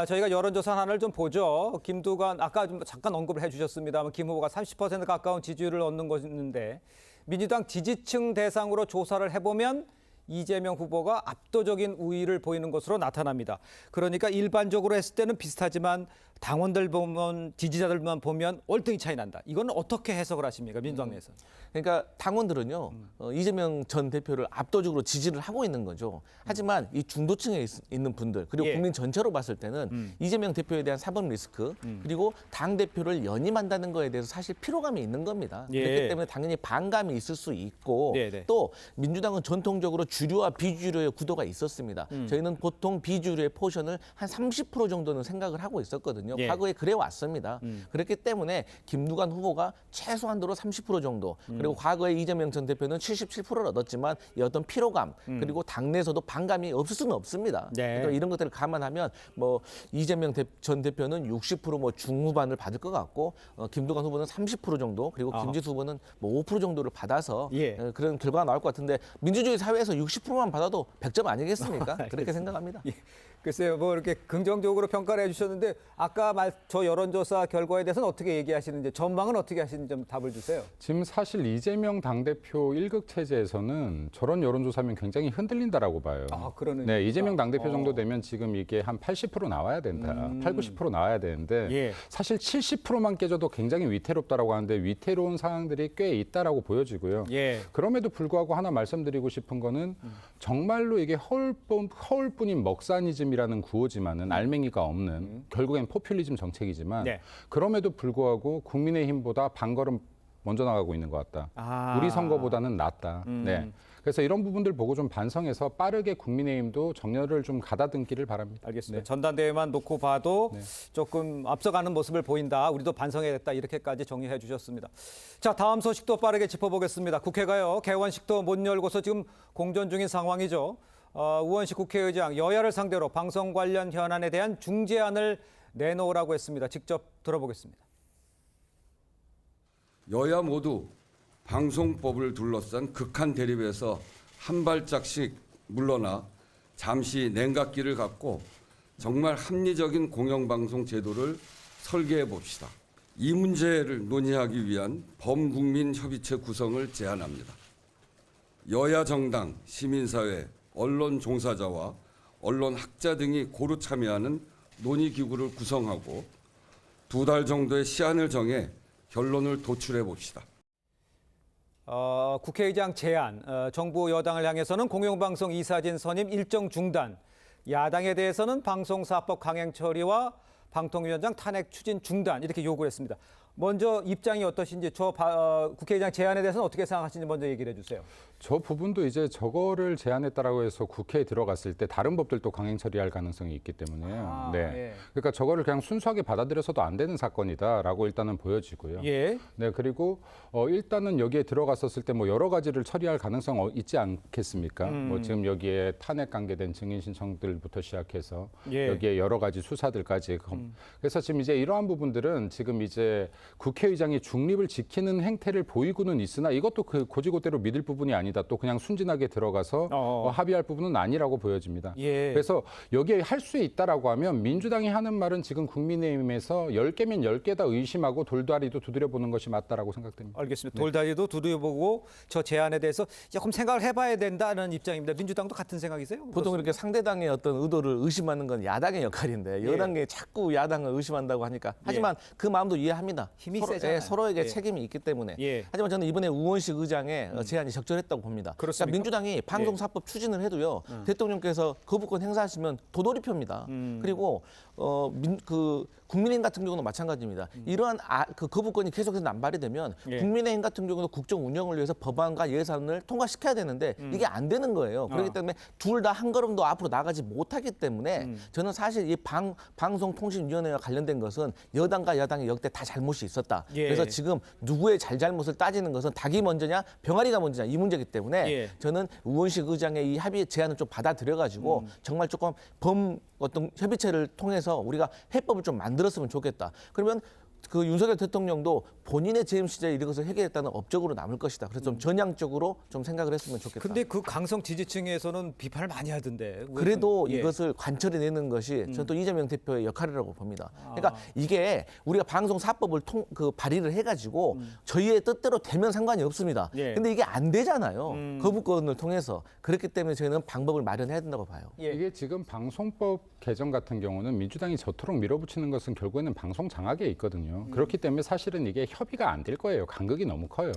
저희가 여론조사 하나를 좀 보죠. 김두관 아까 좀 잠깐 언급을 해주셨습니다만 김 후보가 30% 가까운 지지율을 얻는 것인데 민주당 지지층 대상으로 조사를 해보면 이재명 후보가 압도적인 우위를 보이는 것으로 나타납니다. 그러니까 일반적으로 했을 때는 비슷하지만 당원들 보면 지지자들만 보면 월등히 차이 난다. 이건 어떻게 해석을 하십니까? 민주당 내에서. 그러니까 당원들은요. 이재명 전 대표를 압도적으로 지지를 하고 있는 거죠. 하지만 이 중도층에 있는 분들 그리고 국민 전체로 봤을 때는 이재명 대표에 대한 사법 리스크 그리고 당 대표를 연임한다는 거에 대해서 사실 피로감이 있는 겁니다. 그렇기 때문에 당연히 반감이 있을 수 있고 또 민주당은 전통적으로 주류와 비주류의 구도가 있었습니다. 저희는 보통 비주류의 포션을 한 30% 정도는 생각을 하고 있었거든요. 과거에 그래 왔습니다. 그렇기 때문에 김두관 후보가 최소한도로 30% 정도 그리고 과거에 이재명 전 대표는 77%를 얻었지만 이 어떤 피로감 그리고 당내에서도 반감이 없을 수는 없습니다. 그러니까 이런 것들을 감안하면 뭐 이재명 전 대표는 60% 중후반을 받을 것 같고 김두관 후보는 30% 정도 그리고 김지수 후보는 뭐 5% 정도를 받아서 그런 결과가 나올 것 같은데 민주주의 사회에서 60%만 받아도 100점 아니겠습니까? 그렇게 생각합니다. 글쎄요, 뭐 이렇게 긍정적으로 평가를 해주셨는데 아까 저 여론조사 결과에 대해서는 어떻게 얘기하시는지 전망은 어떻게 하시는지 좀 답을 주세요. 지금 사실 이재명 당대표 1급 체제에서는 저런 여론조사면 굉장히 흔들린다라고 봐요. 그러는. 네, 이재명 당대표 정도 되면 지금 이게 한 80% 나와야 된다. 8, 90% 나와야 되는데 사실 70%만 깨져도 굉장히 위태롭다라고 하는데 위태로운 상황들이 꽤 있다라고 보여지고요. 그럼에도 불구하고 하나 말씀드리고 싶은 거는 정말로 이게 허울뿐인 먹사니즘이라는 구호지만은 알맹이가 없는 결국엔 포퓰리즘 정책이지만 그럼에도 불구하고 국민의힘보다 반걸음 먼저 나가고 있는 것 같다. 우리 선거보다는 낫다. 네. 그래서 이런 부분들 보고 좀 반성해서 빠르게 국민의힘도 정렬을 좀 가다듬기를 바랍니다. 알겠습니다. 전당대회만 놓고 봐도 조금 앞서가는 모습을 보인다. 우리도 반성해야겠다. 이렇게까지 정리해 주셨습니다. 자, 다음 소식도 빠르게 짚어보겠습니다. 국회가요. 개원식도 못 열고서 지금 공전 중인 상황이죠. 우원식 국회의장 여야를 상대로 방송 관련 현안에 대한 중재안을 내놓으라고 했습니다. 직접 들어보겠습니다. 여야 모두 방송법을 둘러싼 극한 대립에서 한 발짝씩 물러나 잠시 냉각기를 갖고 정말 합리적인 공영방송 제도를 설계해 봅시다. 이 문제를 논의하기 위한 범국민협의체 구성을 제안합니다. 여야 정당, 시민사회, 언론 종사자와 언론 학자 등이 고루 참여하는 논의기구를 구성하고 2달 정도의 시한을 정해 결론을 도출해 봅시다. 국회의장 제안, 정부 여당을 향해서는 공영방송 이사진 선임 일정 중단, 야당에 대해서는 방송사법 강행 처리와 방통위원장 탄핵 추진 중단 이렇게 요구했습니다. 먼저 입장이 어떠신지 국회의장 제안에 대해서는 어떻게 생각하시는지 먼저 얘기를 해주세요. 저 부분도 이제 저거를 제안했다라고 해서 국회에 들어갔을 때 다른 법들도 강행 처리할 가능성이 있기 때문에요. 네. 예. 그러니까 저거를 그냥 순수하게 받아들여서도 안 되는 사건이다라고 일단은 보여지고요. 예. 네. 그리고 일단은 여기에 들어갔었을 때 뭐 여러 가지를 처리할 가능성 있지 않겠습니까? 뭐 지금 여기에 탄핵 관계된 증인 신청들부터 시작해서 여기에 여러 가지 수사들까지. 그래서 지금 이제 이러한 부분들은 지금 이제 국회의장이 중립을 지키는 행태를 보이고는 있으나 이것도 그 고지고대로 믿을 부분이 아니다. 또 그냥 순진하게 들어가서 합의할 부분은 아니라고 보여집니다. 그래서 여기에 할 수 있다라고 하면 민주당이 하는 말은 지금 국민의힘에서 10개면 10개 다 의심하고 돌다리도 두드려보는 것이 맞다라고 생각됩니다. 알겠습니다. 돌다리도 두드려보고 저 제안에 대해서 조금 생각을 해봐야 된다는 입장입니다. 민주당도 같은 생각이세요? 보통 이렇게 상대당의 어떤 의도를 의심하는 건 야당의 역할인데 여당이 자꾸 야당을 의심한다고 하니까 하지만 그 마음도 이해합니다. 힘이 세잖아요. 서로에게 책임이 있기 때문에. 하지만 저는 이번에 우원식 의장의 제안이 적절했다고 봅니다. 그러니까 민주당이 방송사법 추진을 해도요. 대통령께서 거부권 행사하시면 도돌이표입니다. 그리고 국민의힘 같은 경우는 마찬가지입니다. 이러한 그 거부권이 계속해서 남발이 되면 국민의힘 같은 경우는 국정 운영을 위해서 법안과 예산을 통과시켜야 되는데 이게 안 되는 거예요. 그렇기 때문에 둘 다 한 걸음도 앞으로 나가지 못하기 때문에 저는 사실 이 방송통신위원회와 관련된 것은 여당과 야당의 역대 다 잘못이 있었다. 그래서 지금 누구의 잘잘못을 따지는 것은 닭이 먼저냐 병아리가 먼저냐 이 문제이기 때문에 저는 우원식 의장의 이 합의 제안을 좀 받아들여가지고 정말 조금 어떤 협의체를 통해서 우리가 해법을 좀 만들었으면 좋겠다. 그러면 그 윤석열 대통령도 본인의 재임 시절에 이것을 해결했다는 업적으로 남을 것이다. 그래서 좀 전향적으로 좀 생각을 했으면 좋겠다. 근데 그 강성 지지층에서는 비판을 많이 하던데. 그래도 이것을 관철해내는 것이 저는 또 이재명 대표의 역할이라고 봅니다. 그러니까 이게 우리가 방송사법을 발의를 해가지고 저희의 뜻대로 되면 상관이 없습니다. 근데 이게 안 되잖아요. 거부권을 통해서. 그렇기 때문에 저희는 방법을 마련해야 된다고 봐요. 이게 지금 방송법 개정 같은 경우는 민주당이 저토록 밀어붙이는 것은 결국에는 방송 장악에 있거든요. 그렇기 때문에 사실은 이게 협의가 안 될 거예요. 간극이 너무 커요.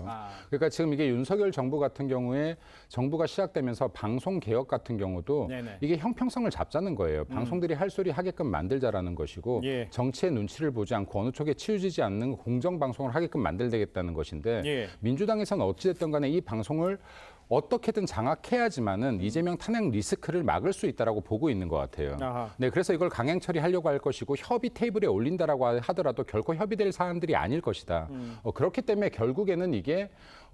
그러니까 지금 이게 윤석열 정부 같은 경우에 정부가 시작되면서 방송 개혁 같은 경우도 이게 형평성을 잡자는 거예요. 방송들이 할 소리 하게끔 만들자라는 것이고 정치의 눈치를 보지 않고 어느 쪽에 치우치지 않는 공정방송을 하게끔 만들겠다는 것인데 민주당에서는 어찌됐든 간에 이 방송을 어떻게든 장악해야지만은 이재명 탄핵 리스크를 막을 수 있다라고 보고 있는 것 같아요. 네, 그래서 이걸 강행 처리하려고 할 것이고 협의 테이블에 올린다라고 하더라도 결코 협의될 사안들이 아닐 것이다. 그렇기 때문에 결국에는 이게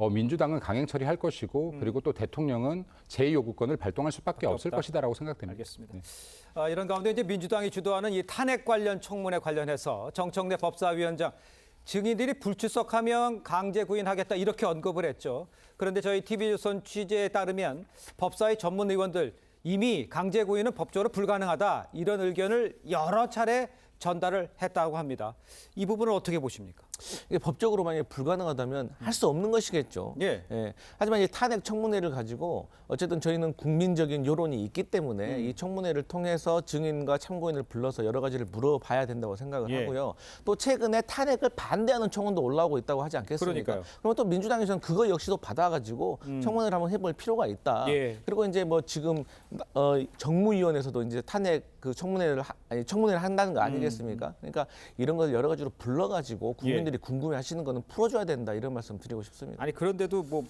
민주당은 강행 처리할 것이고 그리고 또 대통령은 제2요구권을 발동할 수밖에 없을 것이다라고 생각됩니다. 알겠습니다. 이런 가운데 이제 민주당이 주도하는 이 탄핵 관련 청문회 관련해서 정청래 법사위원장 증인들이 불출석하면 강제 구인하겠다 이렇게 언급을 했죠. 그런데 저희 TV조선 취재에 따르면 법사위 전문 의원들 이미 강제 구인은 법적으로 불가능하다 이런 의견을 여러 차례 전달을 했다고 합니다. 이 부분을 어떻게 보십니까? 이게 법적으로 만약에 불가능하다면 할 수 없는 것이겠죠. 하지만 이 탄핵 청문회를 가지고 어쨌든 저희는 국민적인 여론이 있기 때문에 이 청문회를 통해서 증인과 참고인을 불러서 여러 가지를 물어봐야 된다고 생각을 하고요. 또 최근에 탄핵을 반대하는 청원도 올라오고 있다고 하지 않겠습니까? 그럼 또 민주당에서는 그거 역시도 받아가지고 청문회를 한번 해볼 필요가 있다. 그리고 이제 뭐 지금 정무위원회에서도 이제 탄핵 그 청문회를 한다는 거 아니겠습니까? 그러니까 이런 걸 여러 가지로 불러가지고 국민들이 궁금해하시는 거는 풀어줘야 된다 이런 말씀 드리고 싶습니다. 아니 그런데도 뭐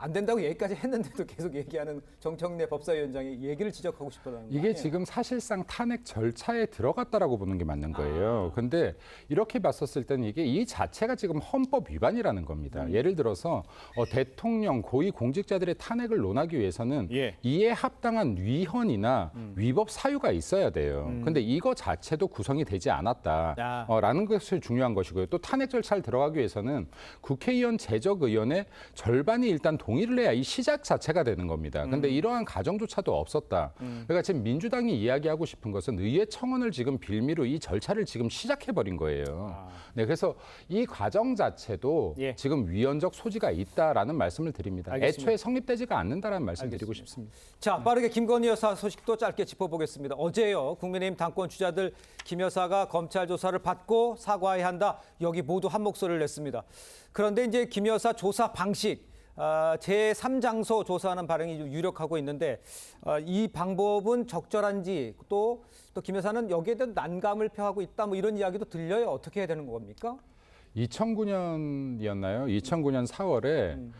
안 된다고 얘기까지 했는데도 계속 얘기하는 정청래 법사위원장이 얘기를 지적하고 싶어하는 거예요. 이게 지금 사실상 탄핵 절차에 들어갔다라고 보는 게 맞는 거예요. 근데 이렇게 봤었을 때는 이게 이 자체가 지금 헌법 위반이라는 겁니다. 예를 들어서 대통령, 고위 공직자들의 탄핵을 논하기 위해서는 이에 합당한 위헌이나 위법 사유가 있어야 돼요. 근데 이거 자체도 구성이 되지 않았다라는 것이 중요한 것이고요. 또 탄핵 절차를 들어가기 위해서는 국회의원 재적의원의 절반이 일단 동의를 해야 이 시작 자체가 되는 겁니다. 근데 이러한 과정조차도 없었다. 그러니까 지금 민주당이 이야기하고 싶은 것은 의회 청원을 지금 빌미로 이 절차를 지금 시작해버린 거예요. 네, 그래서 이 과정 자체도 지금 위헌적 소지가 있다라는 말씀을 드립니다. 알겠습니다. 애초에 성립되지가 않는다라는 말씀 드리고 싶습니다. 자, 빠르게 김건희 여사 소식도 짧게 짚어보겠습니다. 어제요, 국민의힘 당권 주자들 김 여사가 검찰 조사를 받고 사과해야 한다. 여기 모두 한 목소리를 냈습니다. 그런데 이제 김 여사 조사 방식, 제3장소 조사하는 발행이 유력하고 있는데 이 방법은 적절한지 또 김 여사는 여기에 대한 난감을 표하고 있다. 뭐 이런 이야기도 들려요. 어떻게 해야 되는 겁니까? 2009년이었나요? 2009년 4월에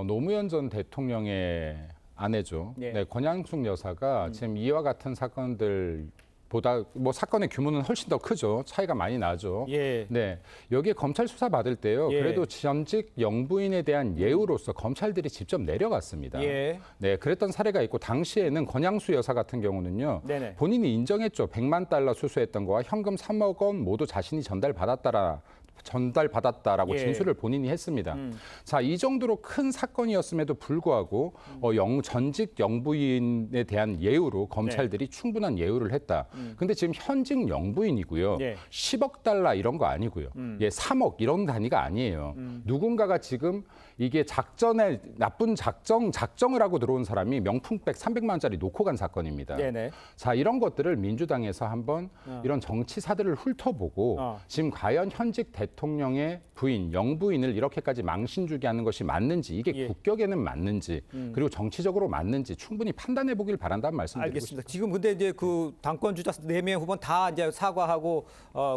노무현 전 대통령의 아내죠. 네, 권양숙 여사가 지금 이와 같은 사건들 보다 뭐 사건의 규모는 훨씬 더 크죠. 차이가 많이 나죠. 네, 여기에 검찰 수사 받을 때요. 그래도 전직 영부인에 대한 예우로서 검찰들이 직접 내려갔습니다. 네, 그랬던 사례가 있고 당시에는 권양수 여사 같은 경우는요. 본인이 인정했죠. 100만 달러 수수했던 거와 현금 3억 원 모두 자신이 전달받았다라고 진술을 본인이 했습니다. 자, 이 정도로 큰 사건이었음에도 불구하고 전직 영부인에 대한 예우로 검찰들이 충분한 예우를 했다. 근데 지금 현직 영부인이고요. 10억 달러 이런 거 아니고요. 3억 이런 단위가 아니에요. 누군가가 지금 이게 작전에 나쁜 작정을 하고 들어온 사람이 명품백 300만 원짜리 놓고 간 사건입니다. 자, 이런 것들을 민주당에서 한번 이런 정치사들을 훑어보고 지금 과연 현직 대통령의 부인, 영부인을 이렇게까지 망신 주게 하는 것이 맞는지, 이게 국격에는 맞는지, 그리고 정치적으로 맞는지 충분히 판단해 보길 바란다는 말씀드리고 알겠습니다. 싶습니다. 지금 근데 이제 그 당권 주자 4명 후보는 다 이제 사과하고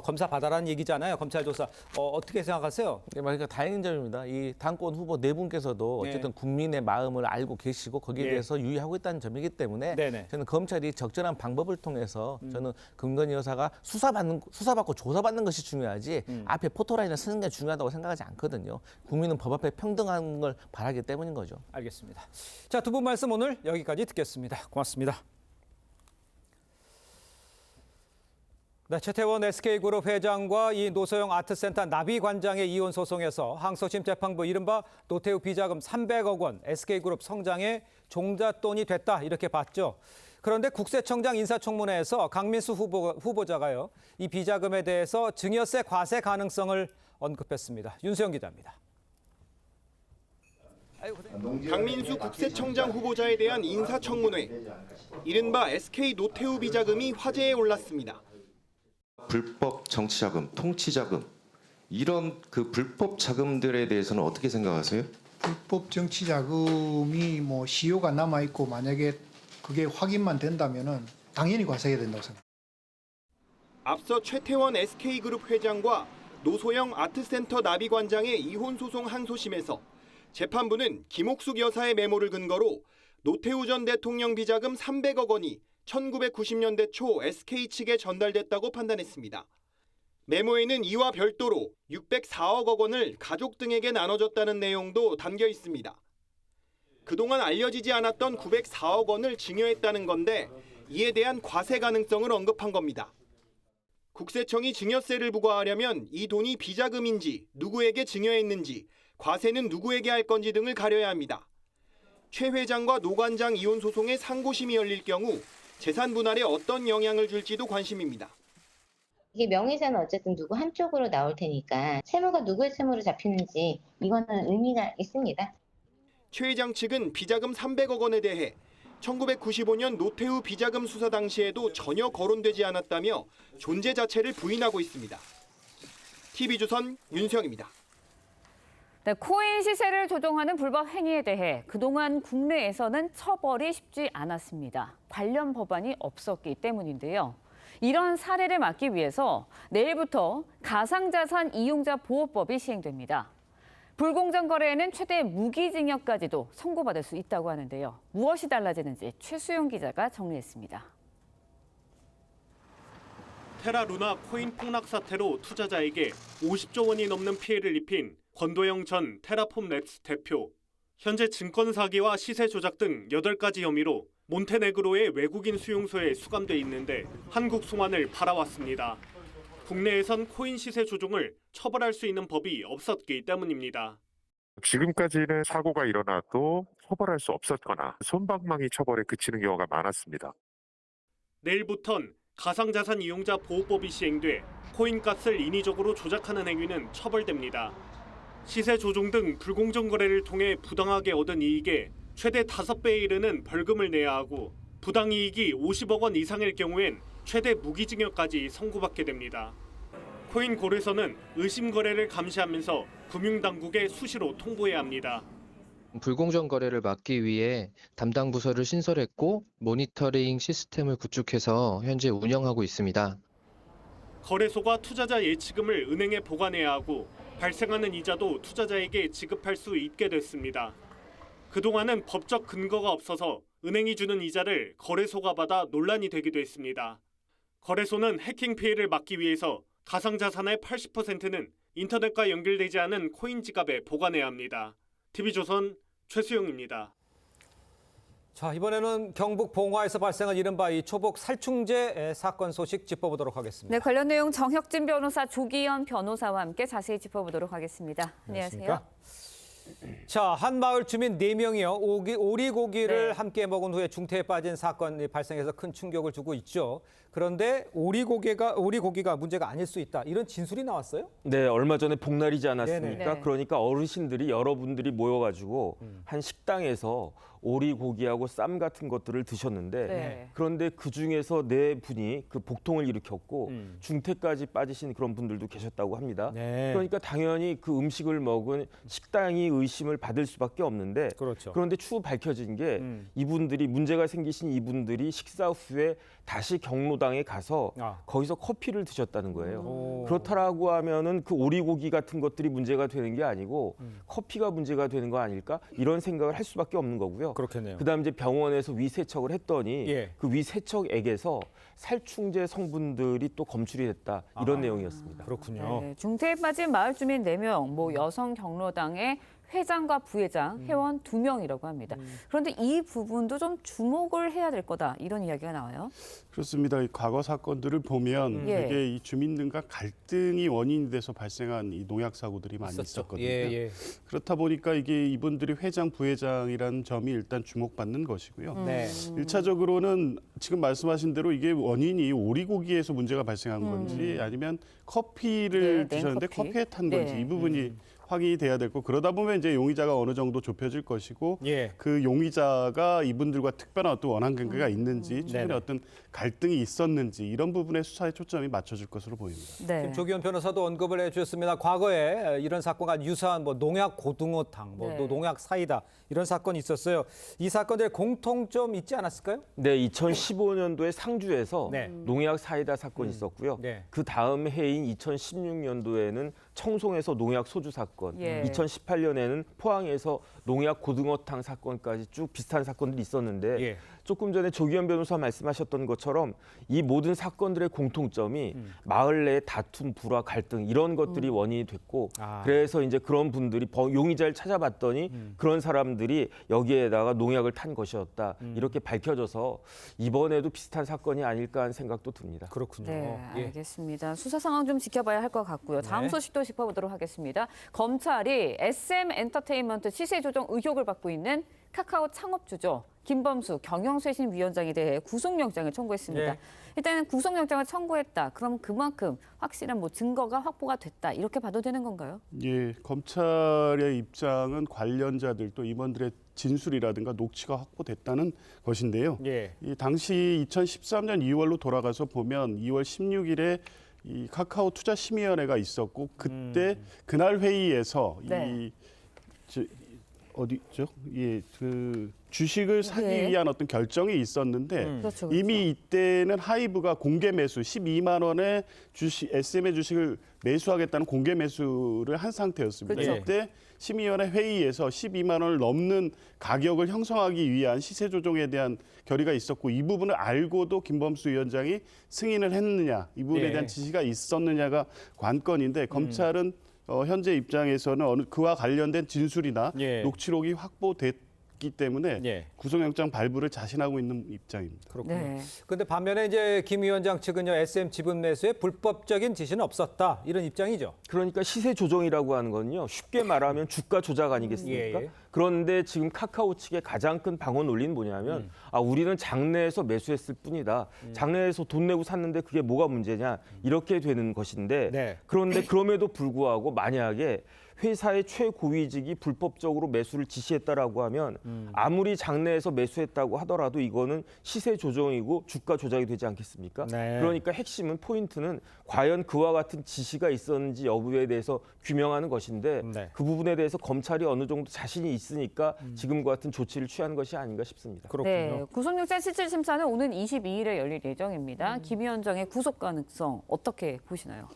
검사 받아라는 얘기잖아요. 검찰 조사. 어떻게 생각하세요? 네, 그러니까 다행인 점입니다. 이 당권 후보 네 분께서도 어쨌든 국민의 마음을 알고 계시고 거기에 대해서 유의하고 있다는 점이기 때문에 저는 검찰이 적절한 방법을 통해서 저는 김건희 여사가 수사받고 조사받는 것이 중요하지 앞에 포토라인을 쓰는 게 중요하다고 생각하지 않거든요. 국민은 법 앞에 평등한 걸 바라기 때문인 거죠. 알겠습니다. 자, 두 분 말씀 오늘 여기까지 듣겠습니다. 고맙습니다. 네, 최태원 SK그룹 회장과 이 노소영 아트센터 나비관장의 이혼 소송에서 항소심 재판부 이른바 노태우 비자금 300억 원 SK그룹 성장의 종잣돈이 됐다 이렇게 봤죠. 그런데 국세청장 인사청문회에서 강민수 후보자가요, 이 비자금에 대해서 증여세 과세 가능성을 언급했습니다. 윤수영 기자입니다. 강민수 국세청장 후보자에 대한 인사청문회, 이른바 SK 노태우 비자금이 화제에 올랐습니다. 불법 정치자금, 통치자금 이런 그 불법 자금들에 대해서는 어떻게 생각하세요? 불법 정치자금이 뭐 시효가 남아 있고 만약에 그게 확인만 된다면은 당연히 과세해야 된다고 생각합니다. 앞서 최태원 SK그룹 회장과 노소영 아트센터 나비관장의 이혼 소송 항소심에서 재판부는 김옥숙 여사의 메모를 근거로 노태우 전 대통령 비자금 300억 원이 1990년대 초 SK 측에 전달됐다고 판단했습니다. 메모에는 이와 별도로 604억 원을 가족 등에게 나눠줬다는 내용도 담겨 있습니다. 그동안 알려지지 않았던 904억 원을 증여했다는 건데 이에 대한 과세 가능성을 언급한 겁니다. 국세청이 증여세를 부과하려면 이 돈이 비자금인지 누구에게 증여했는지 과세는 누구에게 할 건지 등을 가려야 합니다. 최 회장과 노 관장 이혼 소송의 상고심이 열릴 경우 재산 분할에 어떤 영향을 줄지도 관심입니다. 이게 명의세는 어쨌든 누구 한쪽으로 나올 테니까 세무가 누구의 세무로 잡히는지 이거는 의미가 있습니다. 최 회장 측은 비자금 300억 원에 대해 1995년 노태우 비자금 수사 당시에도 전혀 거론되지 않았다며 존재 자체를 부인하고 있습니다. TV조선 윤수영입니다. 네, 코인 시세를 조종하는 불법 행위에 대해 그동안 국내에서는 처벌이 쉽지 않았습니다. 관련 법안이 없었기 때문인데요. 이런 사례를 막기 위해서 내일부터 가상자산 이용자 보호법이 시행됩니다. 불공정 거래에는 최대 무기징역까지도 선고받을 수 있다고 하는데요. 무엇이 달라지는지 최수용 기자가 정리했습니다. 테라 루나 코인 폭락 사태로 투자자에게 50조 원이 넘는 피해를 입힌 권도영 전 테라폼 랩스 대표. 현재 증권 사기와 시세 조작 등 8가지 혐의로 몬테네그로의 외국인 수용소에 수감돼 있는데 한국 송환을 바라왔습니다. 국내에선 코인 시세 조종을 처벌할 수 있는 법이 없었기 때문입니다. 지금까지는 사고가 일어나도 처벌할 수 없었거나 솜방망이 처벌에 그치는 경우가 많았습니다. 내일부턴 가상자산 이용자 보호법이 시행돼 코인값을 인위적으로 조작하는 행위는 처벌됩니다. 시세 조종 등 불공정 거래를 통해 부당하게 얻은 이익에 최대 5배에 이르는 벌금을 내야 하고 부당이익이 50억 원 이상일 경우엔 최대 무기징역까지 선고받게 됩니다. 코인 거래소는 의심 거래를 감시하면서 금융당국에 수시로 통보해야 합니다. 불공정 거래를 막기 위해 담당 부서를 신설했고 모니터링 시스템을 구축해서 현재 운영하고 있습니다. 거래소가 투자자 예치금을 은행에 보관해야 하고 발생하는 이자도 투자자에게 지급할 수 있게 됐습니다. 그동안은 법적 근거가 없어서 은행이 주는 이자를 거래소가 받아 논란이 되기도 했습니다. 거래소는 해킹 피해를 막기 위해서 가상자산의 80%는 인터넷과 연결되지 않은 코인 지갑에 보관해야 합니다. TV조선 최수용입니다. 자, 이번에는 경북 봉화에서 발생한 이른바 이 초복 살충제 사건 소식 짚어보도록 하겠습니다. 네, 관련 내용 정혁진 변호사, 조기현 변호사와 함께 자세히 짚어보도록 하겠습니다. 안녕하세요. 자, 한 마을 주민 4명이요. 오리고기를 함께 먹은 후에 중태에 빠진 사건이 발생해서 큰 충격을 주고 있죠. 그런데 오리고기가 문제가 아닐 수 있다. 이런 진술이 나왔어요? 네, 얼마 전에 복날이지 않았습니까? 네네. 그러니까 어르신들이 여러분들이 모여가지고 한 식당에서 오리고기하고 쌈 같은 것들을 드셨는데 네. 그런데 그 중에서 4분이 그 복통을 일으켰고 중태까지 빠지신 그런 분들도 계셨다고 합니다. 네. 그러니까 당연히 그 음식을 먹은 식당이 의심을 받을 수밖에 없는데 그렇죠. 그런데 추후 밝혀진 게 이분들이 문제가 생기신 이분들이 식사 후에 다시 경로당에 가서 거기서 커피를 드셨다는 거예요. 그렇다라고 하면은 그 오리고기 같은 것들이 문제가 되는 게 아니고 커피가 문제가 되는 거 아닐까? 이런 생각을 할 수밖에 없는 거고요. 그렇겠네요. 그다음 이제 병원에서 위세척을 했더니 예. 그 위세척액에서 살충제 성분들이 또 검출이 됐다. 이런 내용이었습니다. 그렇군요. 네, 중태에 빠진 마을 주민 4명, 여성 경로당의 회장과 부회장, 회원 2명이라고 합니다. 그런데 이 부분도 좀 주목을 해야 될 거다, 이런 이야기가 나와요. 그렇습니다. 이 과거 사건들을 보면 되게 이 주민들과 갈등이 원인이 돼서 발생한 이 농약 사고들이 많이 있었거든요. 그렇다 보니까 이게 이분들이 회장, 부회장이라는 점이 일단 주목받는 것이고요. 네. 1차적으로는 지금 말씀하신 대로 이게 원인이 오리고기에서 문제가 발생한 건지 아니면 커피를 드셨는데 커피. 커피에 탄 건지 이 부분이 확인이 돼야 되고 그러다 보면 이제 용의자가 어느 정도 좁혀질 것이고 그 용의자가 이분들과 특별한 어떤 원한 관계가 있는지 최근에 어떤 갈등이 있었는지 이런 부분에 수사에 초점이 맞춰질 것으로 보입니다. 네. 조기현 변호사도 언급을 해주셨습니다. 과거에 이런 사건과 유사한 농약 고등어탕, 또 농약 사이다 이런 사건이 있었어요. 이 사건들의 공통점 있지 않았을까요? 네, 2015년도에 상주에서 농약 사이다 사건이 있었고요. 그 다음 해인 2016년도에는 청송에서 농약 소주 사건, 2018년에는 포항에서 농약 고등어탕 사건까지 쭉 비슷한 사건들이 있었는데 조금 전에 조기현 변호사 말씀하셨던 것처럼 이 모든 사건들의 공통점이 마을 내 다툼, 불화, 갈등 이런 것들이 원인이 됐고 그래서 이제 그런 분들이 용의자를 찾아봤더니 그런 사람들이 여기에다가 농약을 탄 것이었다 이렇게 밝혀져서 이번에도 비슷한 사건이 아닐까 하는 생각도 듭니다. 그렇군요. 네, 알겠습니다. 수사 상황 좀 지켜봐야 할 것 같고요. 다음 소식도 짚어보도록 하겠습니다. 검찰이 SM 엔터테인먼트 시세 조정 의혹을 받고 있는 카카오 창업주죠. 김범수 경영쇄신위원장에 대해 구속영장을 청구했습니다. 일단은 구속영장을 청구했다. 그럼 그만큼 확실한 증거가 확보가 됐다. 이렇게 봐도 되는 건가요? 예, 검찰의 입장은 관련자들 또 임원들의 진술이라든가 녹취가 확보됐다는 것인데요. 이 당시 2013년 2월로 돌아가서 보면 2월 16일에 이 카카오 투자심의위원회가 있었고 그때 그날 회의에서 어디죠? 예, 그 주식을 사기 위한 어떤 결정이 있었는데 그렇죠. 이미 이때는 하이브가 공개 매수 12만 원에 주식 SM의 주식을 매수하겠다는 공개 매수를 한 상태였습니다. 그렇죠. 이때 심의위원회 회의에서 12만 원을 넘는 가격을 형성하기 위한 시세 조정에 대한 결의가 있었고 이 부분을 알고도 김범수 위원장이 승인을 했느냐, 이 부분에 대한 지시가 있었느냐가 관건인데 검찰은 현재 입장에서는 그와 관련된 진술이나 녹취록이 확보됐기 때문에 구속영장 발부를 자신하고 있는 입장입니다. 그렇군요. 그런데 반면에 이제 김 위원장 측은요, SM 지분 매수에 불법적인 지시는 없었다 이런 입장이죠. 그러니까 시세 조정이라고 하는 건요, 쉽게 말하면 주가 조작 아니겠습니까? 그런데 지금 카카오 측의 가장 큰 방어 논리는 뭐냐면 우리는 장내에서 매수했을 뿐이다. 장내에서 돈 내고 샀는데 그게 뭐가 문제냐 이렇게 되는 것인데 그런데 그럼에도 불구하고 만약에 회사의 최고위직이 불법적으로 매수를 지시했다라고 하면 아무리 장내에서 매수했다고 하더라도 이거는 시세 조정이고 주가 조작이 되지 않겠습니까? 그러니까 핵심은 포인트는 과연 그와 같은 지시가 있었는지 여부에 대해서 규명하는 것인데 그 부분에 대해서 검찰이 어느 정도 자신이 있으니까 지금과 같은 조치를 취한 것이 아닌가 싶습니다. 네, 구속영장 실질 심사는 오는 22일에 열릴 예정입니다. 김 위원장의 구속 가능성 어떻게 보시나요?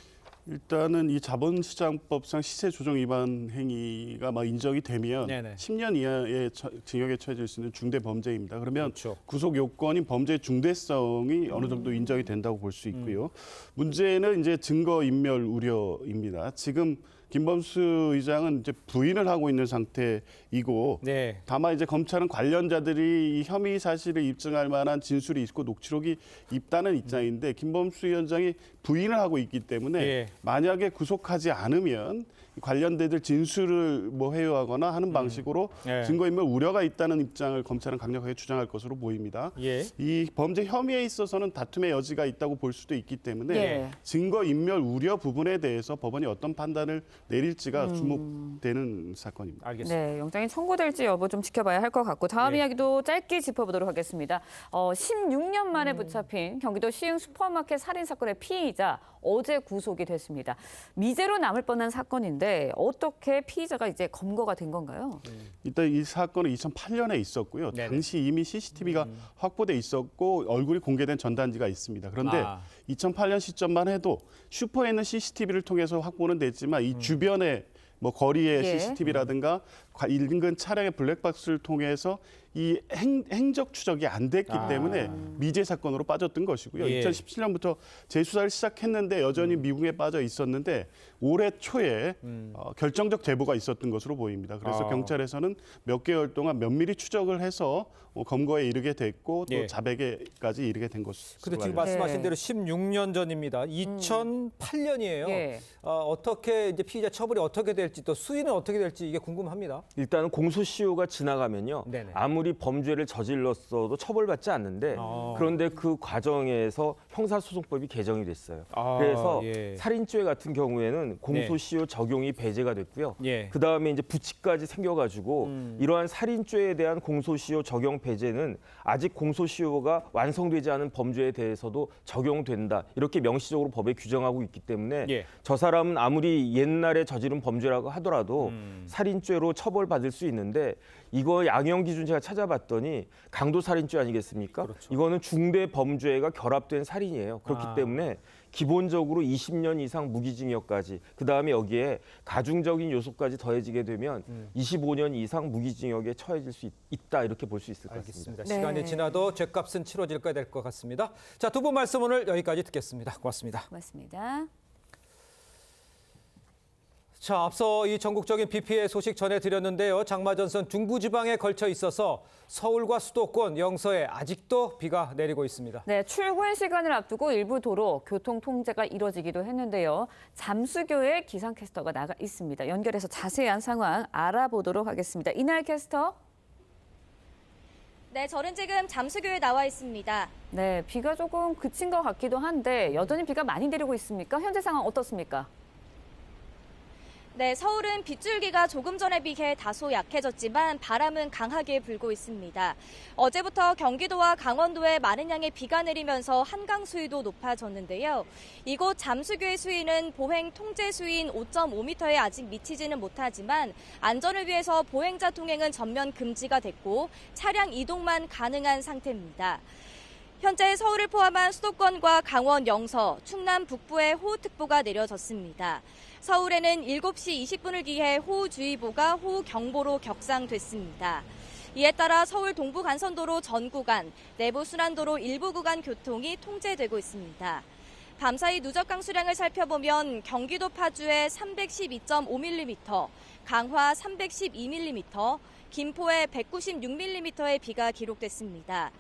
일단은 이 자본시장법상 시세 조정 위반 행위가 인정이 되면 10년 이하의 징역에 처해질 수 있는 중대 범죄입니다. 그러면 구속 요건인 범죄의 중대성이 어느 정도 인정이 된다고 볼 수 있고요. 문제는 이제 증거 인멸 우려입니다. 지금 김범수 의장은 이제 부인을 하고 있는 상태이고 다만 이제 검찰은 관련자들이 이 혐의 사실을 입증할 만한 진술이 있고 녹취록이 있다는 입장인데 김범수 위원장이 부인을 하고 있기 때문에 만약에 구속하지 않으면 관련자들 진술을 회유하거나 하는 방식으로 증거인멸 우려가 있다는 입장을 검찰은 강력하게 주장할 것으로 보입니다. 이 범죄 혐의에 있어서는 다툼의 여지가 있다고 볼 수도 있기 때문에 증거인멸 우려 부분에 대해서 법원이 어떤 판단을 내릴지가 주목되는 사건입니다. 알겠습니다. 네, 영장이 청구될지 여부 좀 지켜봐야 할 것 같고 다음 이야기도 짧게 짚어보도록 하겠습니다. 16년 만에 붙잡힌 경기도 시흥 슈퍼마켓 살인 사건의 피의자 어제 구속이 됐습니다. 미제로 남을 뻔한 사건인데 어떻게 피의자가 이제 검거가 된 건가요? 일단 이 사건은 2008년에 있었고요. 당시 이미 CCTV가 확보돼 있었고 얼굴이 공개된 전단지가 있습니다. 그런데 2008년 시점만 해도 슈퍼에 있는 CCTV를 통해서 확보는 됐지만 이 주변에 거리의 CCTV라든가 인근 차량의 블랙박스를 통해서 이 행적 추적이 안 됐기 때문에 미제 사건으로 빠졌던 것이고요. 2017년부터 재수사를 시작했는데 여전히 미궁에 빠져 있었는데 올해 초에 결정적 제보가 있었던 것으로 보입니다. 그래서 경찰에서는 몇 개월 동안 면밀히 추적을 해서 검거에 이르게 됐고 또 자백에까지 이르게 된 것으로 근데 지금 말씀하신 대로 16년 전입니다. 2008년이에요. 어떻게 이제 피의자 처벌이 어떻게 될지 또 수위는 어떻게 될지 이게 궁금합니다. 일단은 공소시효가 지나가면요. 아무리 범죄를 저질렀어도 처벌받지 않는데 그런데 그 과정에서 형사소송법이 개정이 됐어요. 그래서 살인죄 같은 경우에는 공소시효 적용이 배제가 됐고요. 그다음에 이제 부칙까지 생겨가지고 이러한 살인죄에 대한 공소시효 적용 배제는 아직 공소시효가 완성되지 않은 범죄에 대해서도 적용된다. 이렇게 명시적으로 법에 규정하고 있기 때문에 저 사람은 아무리 옛날에 저지른 범죄라고 하더라도 살인죄로 처벌받을 수 있는데 이거 양형 기준 제가 찾아봤더니 강도살인죄 아니겠습니까? 이거는 중대 범죄가 결합된 살인이에요. 그렇기 때문에 기본적으로 20년 이상 무기징역까지 그다음에 여기에 가중적인 요소까지 더해지게 되면 25년 이상 무기징역에 처해질 수 있다 이렇게 볼 수 있을 것 같습니다. 시간이 지나도 죗값은 치러질까 될 것 같습니다. 자, 두 분 말씀 오늘 여기까지 듣겠습니다. 고맙습니다. 고맙습니다. 자, 앞서 이 전국적인 비 피해 소식 전해드렸는데요. 장마전선 중부지방에 걸쳐 있어서 서울과 수도권, 영서에 아직도 비가 내리고 있습니다. 네, 출근 시간을 앞두고 일부 도로 교통 통제가 이뤄지기도 했는데요. 잠수교에 기상캐스터가 나가 있습니다. 연결해서 자세한 상황 알아보도록 하겠습니다. 이날 캐스터. 네, 저는 지금 잠수교에 나와 있습니다. 네, 비가 조금 그친 것 같기도 한데 여전히 비가 많이 내리고 있습니까? 현재 상황 어떻습니까? 네, 서울은 빗줄기가 조금 전에 비해 다소 약해졌지만 바람은 강하게 불고 있습니다. 어제부터 경기도와 강원도에 많은 양의 비가 내리면서 한강 수위도 높아졌는데요. 이곳 잠수교의 수위는 보행 통제 수위인 5.5m에 아직 미치지는 못하지만 안전을 위해서 보행자 통행은 전면 금지가 됐고 차량 이동만 가능한 상태입니다. 현재 서울을 포함한 수도권과 강원 영서, 충남 북부에 호우특보가 내려졌습니다. 서울에는 7시 20분을 기해 호우주의보가 호우경보로 격상됐습니다. 이에 따라 서울 동부 간선도로 전 구간, 내부 순환도로 일부 구간 교통이 통제되고 있습니다. 밤사이 누적 강수량을 살펴보면 경기도 파주에 312.5mm, 강화 312mm, 김포에 196mm의 비가 기록됐습니다.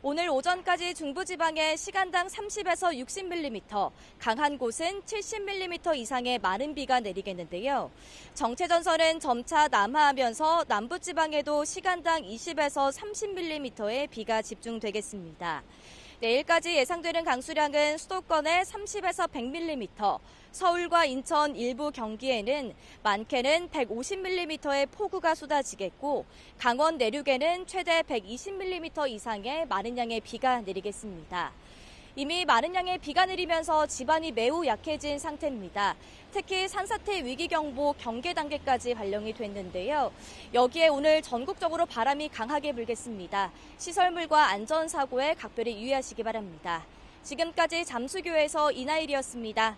오늘 오전까지 중부지방에 시간당 30에서 60mm, 강한 곳은 70mm 이상의 많은 비가 내리겠는데요. 정체전선은 점차 남하하면서 남부지방에도 시간당 20에서 30mm의 비가 집중되겠습니다. 내일까지 예상되는 강수량은 수도권에 30에서 100mm, 서울과 인천 일부 경기에는 많게는 150mm의 폭우가 쏟아지겠고 강원 내륙에는 최대 120mm 이상의 많은 양의 비가 내리겠습니다. 이미 많은 양의 비가 내리면서 지반이 매우 약해진 상태입니다. 특히 산사태 위기경보 경계 단계까지 발령이 됐는데요. 여기에 오늘 전국적으로 바람이 강하게 불겠습니다. 시설물과 안전사고에 각별히 유의하시기 바랍니다. 지금까지 잠수교에서 이나일이었습니다.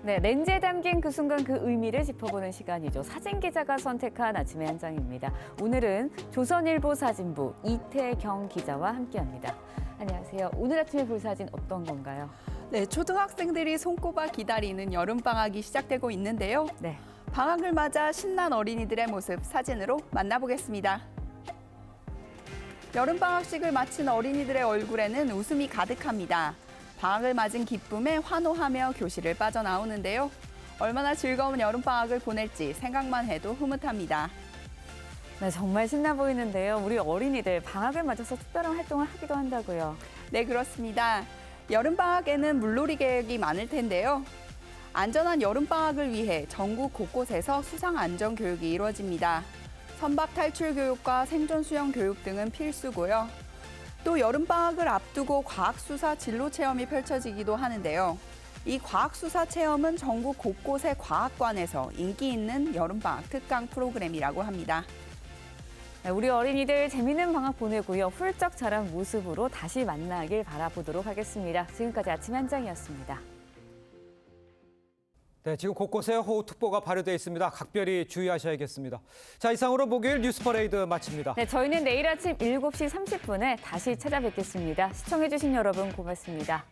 네, 렌즈에 담긴 그 순간 그 의미를 짚어보는 시간이죠. 사진 기자가 선택한 아침의 한 장입니다. 오늘은 조선일보 사진부 이태경 기자와 함께합니다. 안녕하세요. 오늘 아침에 볼 사진 어떤 건가요? 네, 초등학생들이 손꼽아 기다리는 여름방학이 시작되고 있는데요. 네. 방학을 맞아 신난 어린이들의 모습 사진으로 만나보겠습니다. 여름방학식을 마친 어린이들의 얼굴에는 웃음이 가득합니다. 방학을 맞은 기쁨에 환호하며 교실을 빠져나오는데요. 얼마나 즐거운 여름방학을 보낼지 생각만 해도 흐뭇합니다. 네, 정말 신나 보이는데요. 우리 어린이들 방학을 맞아서 특별한 활동을 하기도 한다고요. 네, 그렇습니다. 여름방학에는 물놀이 계획이 많을 텐데요. 안전한 여름방학을 위해 전국 곳곳에서 수상안전교육이 이루어집니다. 선박 탈출 교육과 생존 수영 교육 등은 필수고요. 또 여름방학을 앞두고 과학수사 진로 체험이 펼쳐지기도 하는데요. 이 과학수사 체험은 전국 곳곳의 과학관에서 인기 있는 여름방학 특강 프로그램이라고 합니다. 네, 우리 어린이들 재밌는 방학 보내고요. 훌쩍 자란 모습으로 다시 만나길 바라보도록 하겠습니다. 지금까지 아침 한 장이었습니다. 네, 지금 곳곳에 호우특보가 발효되어 있습니다. 각별히 주의하셔야겠습니다. 자, 이상으로 목요일 뉴스 퍼레이드 마칩니다. 네, 저희는 내일 아침 7시 30분에 다시 찾아뵙겠습니다. 시청해주신 여러분 고맙습니다.